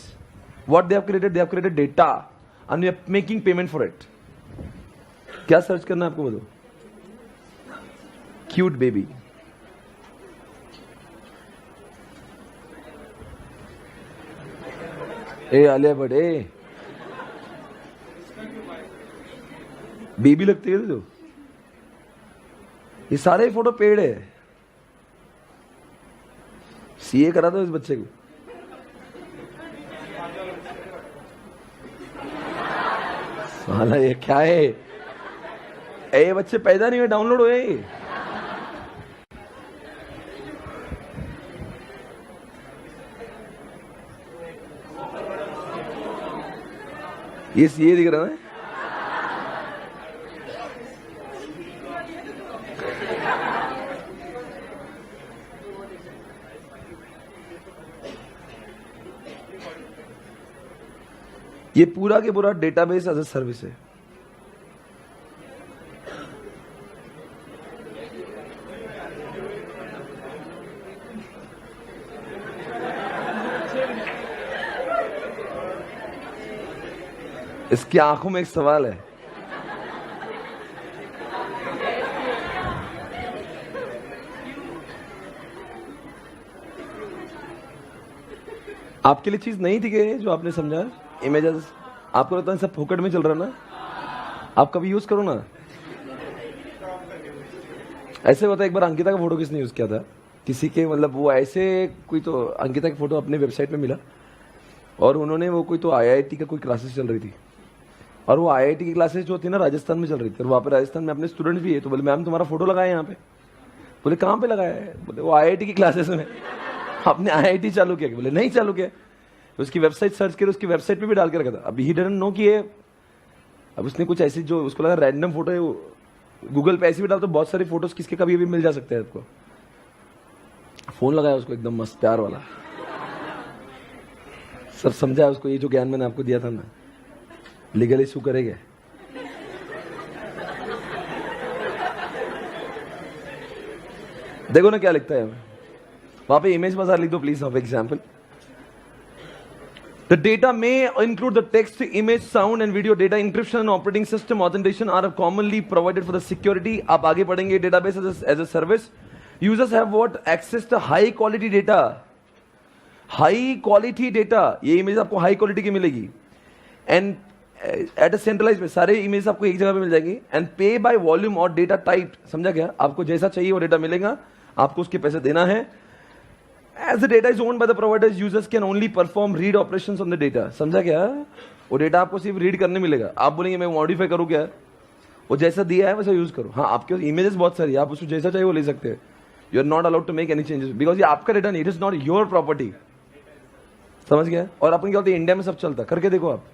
What they have created data and we are making payment for it. क्या सर्च करना है आपको बताओ? Cute baby. A Alia Bhatt, a baby लगती है तो ये सारे फोटो पेड़ है। सीए करा दो इस बच्चे को। साला ये क्या है? ए बच्चे पैदा नहीं हुए, डाउनलोड हुए। ये सीए दिख रहा है। ये पूरा के पूरा डेटाबेस एज अ सर्विस है। इसकी आंखों में एक सवाल है। आपके लिए चीज नहीं थी क्या जो आपने समझा? इमेजेस आपको लगता है सब फोकट में चल रहा ना? आप कभी यूज करो ना। ऐसे होता है, एक बार अंकिता का फोटो किसने यूज किया था किसी के, मतलब वो ऐसे कोई तो अंकिता की फोटो अपने वेबसाइट में मिला और उन्होंने वो कोई तो आईआईटी का कोई क्लासेस चल रही थी और वो आईआईटी की क्लासेस जो थी ना राजस्थान में चल रही थी और वहां पे राजस्थान में अपने स्टूडेंट्स भी है। तो बोले मैम तुम्हारा फोटो लगाया यहाँ पे। बोले कहाँ पे लगाया है? बोले वो आईआईटी की क्लासेस में। आपने आईआईटी चालू किया? बोले नहीं चालू किया। उसकी वेबसाइट सर्च कर उसकी वेबसाइट पे भी डाल के रखा था। अभी ही डिडंट नो कि ये, अब उसने कुछ ऐसी जो उसको लगा रैंडम फोटो है, गूगल पे ऐसे भी डाल तो बहुत सारी फोटोज किसके कभी भी मिल जा सकते हैं आपको। फोन लगाया उसको एकदम मस्त प्यार वाला, सब समझा उसको। ये जो ज्ञान मैंने आपको दिया था ना, लीगल इशू करेंगे। देखो ना क्या लिखता है वहां पे, इमेज बाजार लिख दो please of example. The data may include the text, image, sound and video data. Encryption and operating system authentication are commonly provided for the security. आप आगे पढ़ेंगे database as a service. Users have what? Access to high quality data. High quality data. ये image आपको high quality की मिलेगी and at a centralized में सारे image आपको एक जगह पे मिल जाएगी and pay by volume और data type. समझा क्या? आपको जैसा चाहिए वो डेटा मिलेगा, आपको उसके पैसे देना है। As the data is owned by the providers, users can only perform read operations on the data. समझा क्या? वो डेटा आपको सिर्फ रीड करने मिलेगा। आप बोलेंगे मैं मॉडिफाई करूँ क्या? वो जैसा दिया है वैसा यूज करो। हाँ, आपके इमेजेस बहुत सारी, आप उसको जैसा चाहिए वो ले सकते हैं। You are not allowed to make any changes because ये आपका डेटा नहीं, it is not your property. समझ गया? और अपन क्या होता है, इंडिया में सब चलता, करके देखो आप।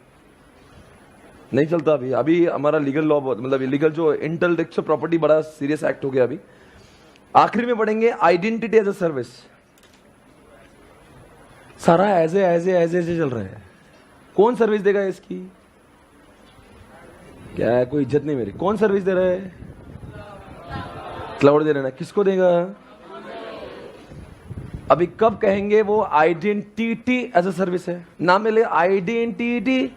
नहीं चलता अभी। अभी हमारा लीगल लॉ बहुत, मतलब लीगल जो इंटेलेक्चुअल प्रॉपर्टी बड़ा सीरियस एक्ट हो गया अभी। आखिरी में पढ़ेंगे आइडेंटिटी एज अ सर्विस। सारा ऐसे चल रहा है। कौन सर्विस देगा इसकी? क्या है, कोई इज्जत नहीं मेरी। कौन सर्विस दे रहा है? क्लाउड दे रहा है। किसको देगा? अभी कब कहेंगे वो आइडेंटिटी एज अ सर्विस है? नाम मिले आइडेंटिटी।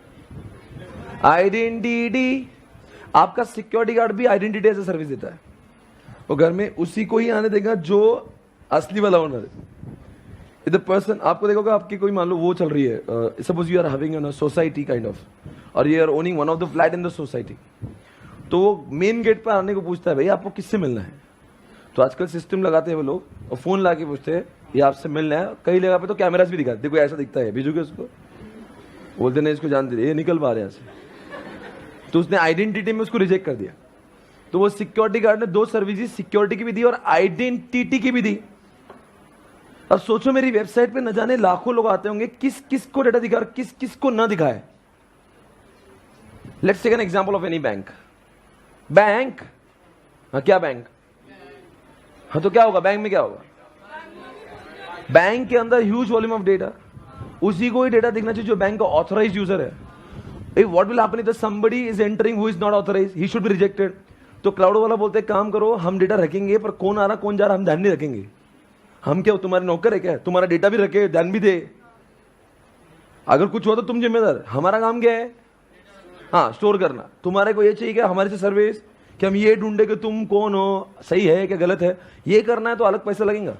आपका सिक्योरिटी गार्ड भी आइडेंटिटी एज अ सर्विस देता है। वो घर में उसी को ही आने देगा जो असली वाला ओनर है। द पर्सन, आपको देखोगे आपकी कोई मान लो वो चल रही है, suppose you are having an society kind of, और you are owning one of the flat in the society. तो वो मेन गेट पर आने को पूछता है भाई आपको किससे मिलना है? तो आजकल सिस्टम लगाते हैं वो लोग और फोन ला के पूछते हैं ये आपसे मिलना है। कई जगह पे तो कैमरास भी दिखाते, देखो ऐसा दिखता है, भेजोगे उसको, बोलते नहीं इसको जानते, ये निकल पा रहे यहाँ से। तो उसने आइडेंटिटी में उसको रिजेक्ट कर दिया। तो वो सिक्योरिटी गार्ड ने दो सर्विसेज, सिक्योरिटी की भी दी और आइडेंटिटी की भी दी। अब सोचो मेरी वेबसाइट पे न जाने लाखों लोग आते होंगे, किस किस को डेटा दिखा, किस किस को ना दिखाए। Let's take an example of any bank. Bank, हाँ क्या बैंक? हाँ तो क्या होगा बैंक में? क्या होगा? बैंक के अंदर ह्यूज वॉल्यूम ऑफ डेटा, उसी को ही डेटा दिखना चाहिए जो बैंक का ऑथराइज्ड यूजर है। What will happen if somebody is entering who is not authorised, he should be rejected. तो क्लाउड वाला बोलते हैं काम करो, हम डेटा रखेंगे पर कौन आ रहा कौन जा रहा हम ध्यान नहीं रखेंगे। हम क्या तुम्हारे नौकर है क्या? तुम्हारा डेटा भी रखे, ध्यान भी दे, अगर कुछ हो तो तुम जिम्मेदार। हमारा काम क्या है? हाँ, स्टोर करना। तुम्हारे को ये चाहिए क्या हमारे से सर्विस? कि हम ये ढूंढे कि तुम कौन हो, सही है क्या गलत है, ये करना है तो अलग पैसा लगेगा,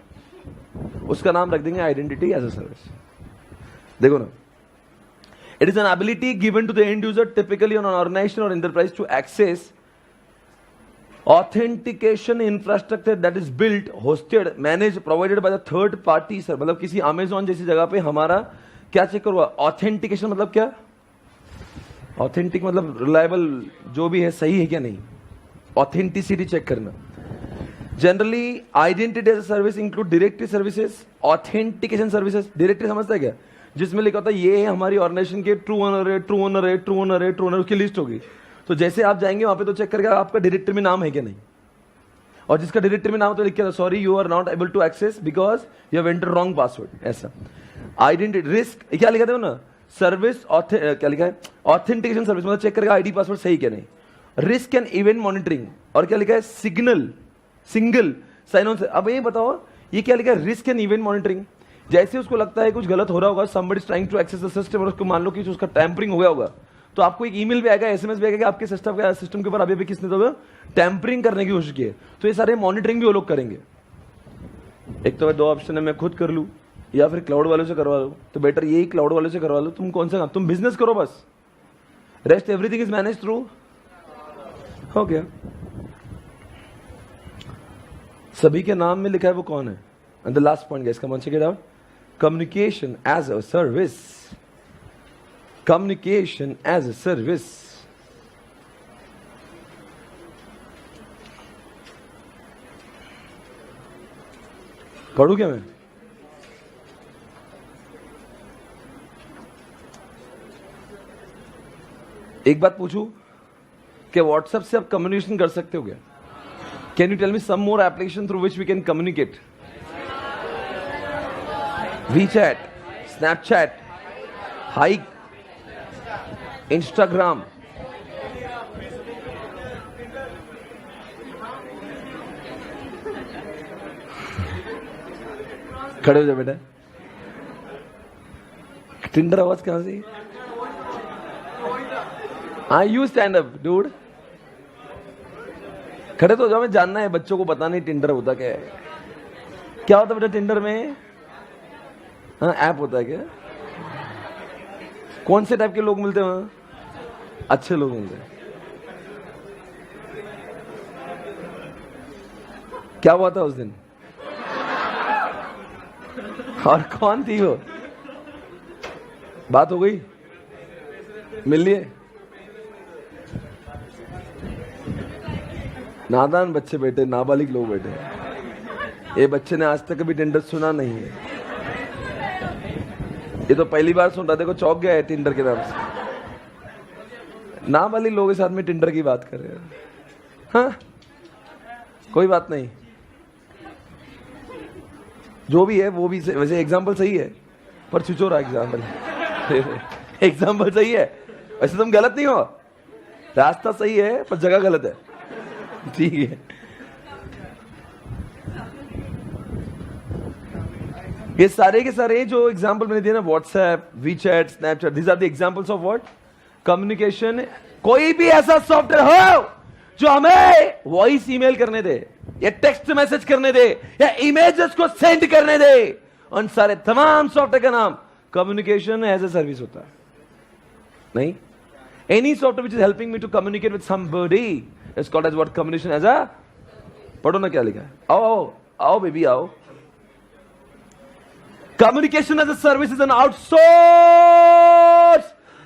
उसका नाम रख देंगे आइडेंटिटी एज अ सर्विस। देखो ना, it is an ability given to the end user typically on an organisation और enterprise to access authentication infrastructure that is built, hosted, manage, provided by the third party. Sir मतलब किसी Amazon जैसी जगह पे हमारा क्या चेक करूंगा, authentication मतलब क्या, ऑथेंटिक मतलब रिलायबल, जो भी है सही है क्या नहीं, ऑथेंटिसिटी चेक करना। Generally identity as a service include directory services, authentication services. Directory समझता है क्या, जिसमें लिखा होता है ये है हमारी ऑर्गेनाइजेशन के ट्रू ओनर है, ट्रू ओनर है, ट्रू ओनर है, ट्रू ओनर, उसकी लिस्ट होगी। तो जैसे आप जाएंगे वहां पे तो चेक करके आपका डायरेक्टरी में नाम है क्या नहीं, और जिसका डायरेक्टरी में नाम तो लिख के sorry you are not able to access because you have entered wrong password, ऐसा। आइडेंटिटी रिस्क क्या लिखा था ना, सर्विस क्या लिखा है, ऑथेंटिकेशन सर्विस मतलब चेक करेगा आईडी पासवर्ड सही क्या नहीं। रिस्क एंड इवेंट मॉनिटरिंग, और क्या लिखा है सिग्नल, सिंगल साइन ऑन। अब ये बताओ ये क्या लिखा है, रिस्क एंड इवेंट मॉनिटरिंग। जैसे उसको लगता है कुछ गलत हो रहा होगा, somebody is trying to access the system, और उसको मान लो कि उसका टैंपरिंग हो गया होगा, तो आपको एक ईमेल भी आएगा, एसएमएस भी आएगा कि आपके सिस्टम के ऊपर अभी किसने तो टैंपरिंग करने की कोशिश की है। तो ये सारे मॉनिटरिंग भी वो लोग करेंगे। एक तो दो ऑप्शन है, मैं खुद कर लूं या फिर क्लाउड वालों से करवा लो, तो बेटर यही क्लाउड वालों से करवा लो। तुम कौन सा काम, तुम बिजनेस करो बस, rest everything is manage through, हो गया। सभी के नाम में लिखा है वो कौन है। And the last point guys, come on check it out, communication as a service, communication as a service। पढ़ू क्या मैं, एक बात पूछूं कि व्हाट्सएप से आप कम्युनिकेशन कर सकते हो क्या? Can you tell me some more application through which we can communicate? WeChat, Snapchat, Hike, Instagram। खड़े हो जाओ बेटा। टिंडर आवाज कहां से? हाँ यू स्टैंड अप डूड, खड़े तो हो जाओ, मैं जानना है, बच्चों को पता नहीं टिंडर होता क्या है। क्या होता है बेटा टिंडर में? हाँ ऐप होता है क्या? कौन से टाइप के लोग मिलते हैं वहां? अच्छे लोग मिलते हैं। क्या हुआ था उस दिन? और कौन थी वो? बात हो गई, मिल लिए? नादान बच्चे बैठे, नाबालिग लोग बैठे। ये बच्चे ने आज तक कभी टिंडर सुना नहीं है, ये तो पहली बार सुन रहा। देखो चौंक गया है टिंडर के नाम से। नाबालिग लोगों के साथ में टिंडर की बात कर रहे हैं। हाँ कोई बात नहीं, जो भी है वो भी वैसे एग्जाम्पल सही है, पर छिचोरा एग्जाम्पल एग्जाम्पल सही है, वैसे तुम गलत नहीं हो, रास्ता सही है पर जगह गलत है, ठीक है। ये सारे के सारे जो एग्जाम्पल मैंने दिए ना, WhatsApp, WeChat, Snapchat, these are the examples of what, communication. कोई भी ऐसा सॉफ्टवेयर हो जो हमें वॉइस ईमेल करने दे, या टेक्स्ट मैसेज करने दे, या इमेजेस को सेंड करने दे, उन सारे तमाम सॉफ्टवेयर का नाम कम्युनिकेशन एज ए सर्विस होता है। नहीं, any software which is helping me to communicate with somebody is called as what, communication as a, पढ़ो ना क्या लिखा है, आओ आओ आओ बेबी आओ। Communication as a service is an outsourced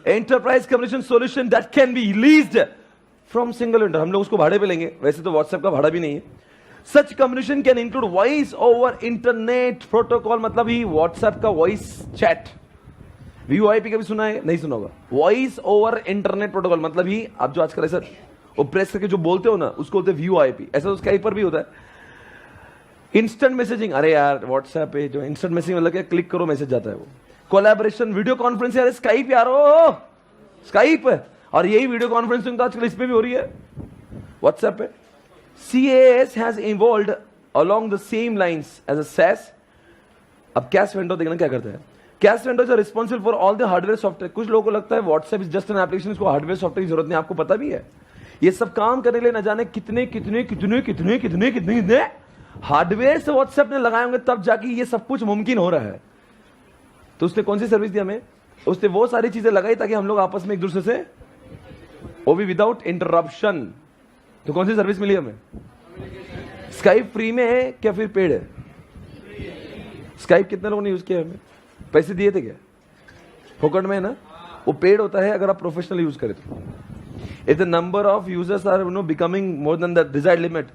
enterprise communication solution that can be leased from single vendor। हम लोग उसको भाड़े पे लेंगे, वैसे तो व्हाट्सएप का भाड़ा भी नहीं है। Such communication can include voice over internet protocol, मतलब ही व्हाट्सएप का वॉइस चैट। VoIP कभी सुना है? नहीं सुना होगा। वॉइस ओवर इंटरनेट प्रोटोकॉल मतलब ही आप जो आजकल ऐसा वो प्रेस करके जो बोलते हो ना, उसको बोलते हैं VoIP। ऐसा तो स्काइप पर भी होता है। इंस्टेंट मैसेजिंग, अरे यार व्हाट्सएप पे जो इंस्टेंट मैसेजिंग मतलब क्या, क्लिक करो मैसेज जाता है वो। कोलैबोरेशन, वीडियो कॉन्फ्रेंस, यार स्काइप यार, ओ स्काइप, और यही वीडियो कॉन्फ्रेंसिंग तो आजकल इस पे भी हो रही है व्हाट्सएप पे। CAS has evolved along the same lines as a SaaS। अब कैश वेंडर देखना क्या करता है, cash vendors are responsible for all the hardware software. कुछ लोगों को लगता है WhatsApp is just an application, इसको हार्डवेयर सॉफ्टवेयर की जरूरत नहीं, आपको पता भी है ये सब काम करने के लिए न जाने कितने कितने कितने कितने कितने कितने कितने हार्डवेयर से व्हाट्सएप ने लगाए होंगे, तब जाके ये सब कुछ मुमकिन हो रहा है। तो उसने कौन सी सर्विस दी हमें? उसने वो सारी चीजें लगाई ताकि हम लोग आपस में एक दूसरे से, वो भी विदाउट इंटरप्शन। तो कौन सी सर्विस मिली हमें? स्काइप फ्री में है क्या फिर पेड है? स्काइप कितने लोगों ने यूज किया? हमें पैसे दिए थे क्या? फोकट में है ना? वो पेड होता है अगर आप प्रोफेशनल यूज करें तो। If the number of users are becoming more than the desired limit,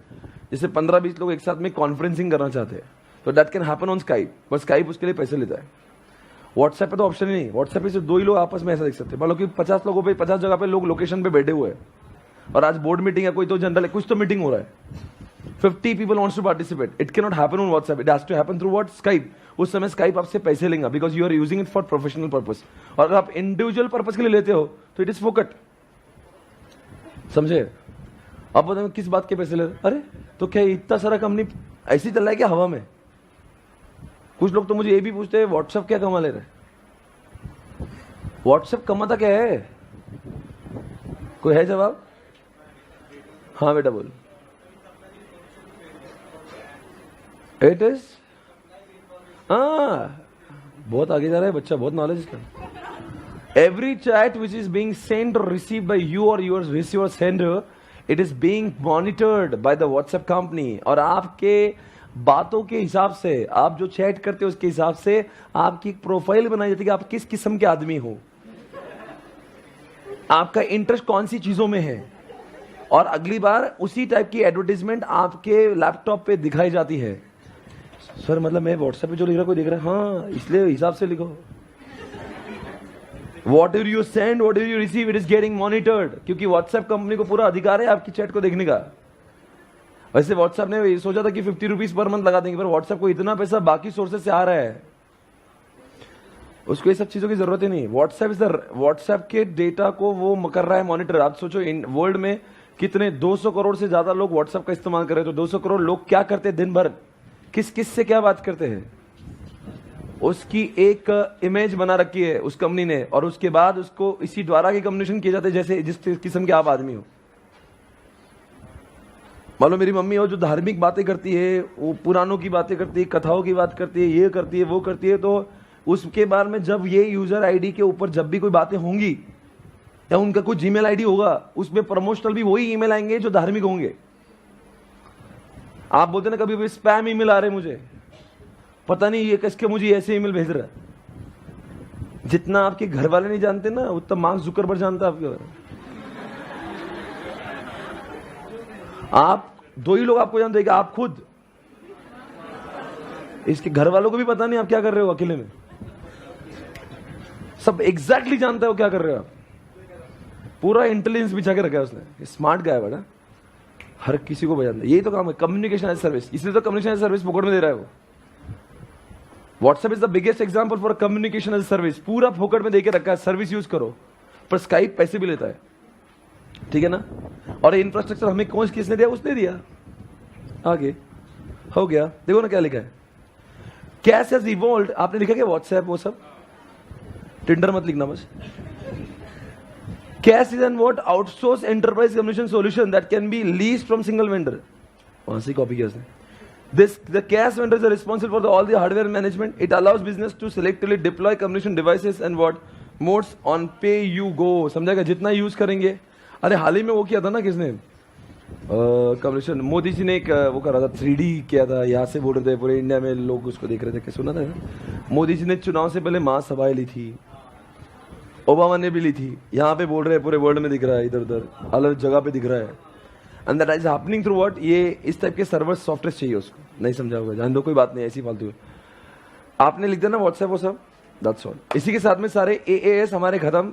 जैसे 15-20 लोग एक साथ में कॉन्फ्रेंसिंग करना चाहते हैं, तो that can happen on Skype, but Skype उसके लिए पैसे लेता है। व्हाट्सएप पे तो ऑप्शन ही नहीं। व्हाट्सएप पे सिर्फ 2 ही लोग आपस में ऐसा देख सकते हैं। मान लो कि 50 लोगों पे 50 जगह पे लोग लोकेशन पे बैठे हुए हैं और आज बोर्ड मीटिंग है, कोई तो जनरल है, कुछ तो मीटिंग हो रहा है, 50 people wants to participate. It cannot happen on WhatsApp. It has to happen through what? Skype. उस समय Skype आपसे पैसे लेगा because you are using it for professional purpose. और अगर आप individual purpose के लिए लेते हो तो it is फोकट। समझे? आप बताओ किस बात के पैसे ले रहे? अरे तो क्या इतना सारा कंपनी ऐसे ही चल रहा है क्या हवा में? कुछ लोग तो मुझे ये भी पूछते हैं व्हाट्सएप क्या कमा ले रहे? व्हाट्सएप कमाता क्या है? कोई है जवाब? हाँ बेटा बोल। इट इज बहुत आगे जा रहा है बच्चा, बहुत नॉलेज इसका। Every chat which is being send और रिसीव बाय यू और your receiver sender, it is being monitored by the WhatsApp company. और आपके बातों के हिसाब से, आप जो चैट करते हो उसके हिसाब से आपकी एक प्रोफाइल बनाई जाती है कि आप किस किस्म के आदमी हो, आपका इंटरेस्ट कौन सी चीजों में है, और अगली बार उसी टाइप की एडवर्टीजमेंट आपके लैपटॉप पे दिखाई जाती है। सर मतलब मैं व्हाट्सएप पे जो लिख रहा कोई देख रहा है? हाँ, इसलिए हिसाब से लिखो। What ever you send, what ever you receive, it is getting monitored, क्योंकि व्हाट्सएप कंपनी को पूरा अधिकार है आपकी चैट को देखने का। वैसे व्हाट्सएप ने सोचा था कि 50 रुपीज पर मंथ लगा देंगे, पर व्हाट्सएप को इतना पैसा बाकी सोर्सेज से आ रहा है, उसको ये सब चीजों की जरूरत ही नहीं। व्हाट्सएप के डेटा को वो कर रहा है मॉनिटर। आप सोचो वर्ल्ड में कितने 200 करोड़ से ज्यादा लोग व्हाट्सएप का इस्तेमाल कर रहे हैं, तो 200 करोड़ लोग क्या करते हैं दिन भर, किस किस से क्या बात करते हैं, उसकी एक इमेज बना रखी है उस कंपनी ने, और उसके बाद उसको इसी द्वारा की कम्युनिकेशन किए जाते हैं जैसे जिस किस्म के आप आदमी हो। मान लो मेरी मम्मी हो जो धार्मिक बातें करती है, वो पुराणों की बातें करती है, कथाओं की बात करती है, ये करती है वो करती है, तो उसके बारे में जब ये यूजर आईडी के ऊपर जब भी कोई बातें होंगी या उनका कुछ जीमेल आईडी होगा, उसमें प्रमोशनल भी वही ईमेल आएंगे जो धार्मिक होंगे। आप बोलते ना कभी भी स्पैम ईमेल आ रहे मुझे, पता नहीं ये किसके मुझे ऐसे ईमेल भेज रहा है। जितना आपके घर वाले नहीं जानते ना, उतना मार्क जुकरबर्ग जानता है आपके बारे में। आप 2 ही लोग आपको जानते हैं कि आप खुद, इसके घर वालों को भी पता नहीं आप क्या कर रहे हो अकेले में। सब एग्जैक्टली जानता है वो क्या कर रहे हो आप। पूरा इंटेलिजेंस बिछा के रखा है उसने, स्मार्ट गाय बड़ा, हर किसी को बजाता है। यही तो काम है, कम्युनिकेशन एज सर्विस। इसलिए तो कम्युनिकेशन एज सर्विस फोकट में दे रहा है वो। WhatsApp is the biggest example for communication as service. पूरा फोकट में देके रखा है, सर्विस यूज करो, पर स्काइप पैसे भी लेता है, ठीक है ना। और इंफ्रास्ट्रक्चर हमें कौन किसने दिया? उसने दिया। आगे हो गया, देखो ना क्या लिखा है, कैश हैज इवॉल्व्ड। आपने लिखा क्या व्हाट्सएप वो सब? टिंडर मत लिखना बस। Cash is an what outsource enterprise communication solution that can be leased from single vendor. वहां से कॉपी किया उसने। The CAS vendors are responsible for all the hardware management. It allows business to selectively deploy communication devices and what modes on pay you go. समझाएगा जितना use करेंगे। अरे हाल ही में वो किया था ना किसने, कम्युनिकेशन मोदी जी ने एक वो करा था, 3D किया था, यहाँ से बोल रहे थे पूरे इंडिया में लोग उसको देख रहे थे। क्या सुना था? मोदी जी ने चुनाव से पहले महासभाएं ली थी, ओबामा ने भी ली थी। यहाँ पे बोल रहे हैं पूरे वर्ल्ड में दिख रहा है, इधर उधर अलग जगह पे दिख रहा है। And that is happening through what, ये इस टाइप के सर्वर सॉफ्टवेयर चाहिए उसको। नहीं समझा होगा, जान दो, कोई बात नहीं, ऐसी फालतू है। आपने लिख दिया ना व्हाट्सएप वो सब, दैट्स ऑल। इसी के साथ में सारे AAS हमारे खत्म।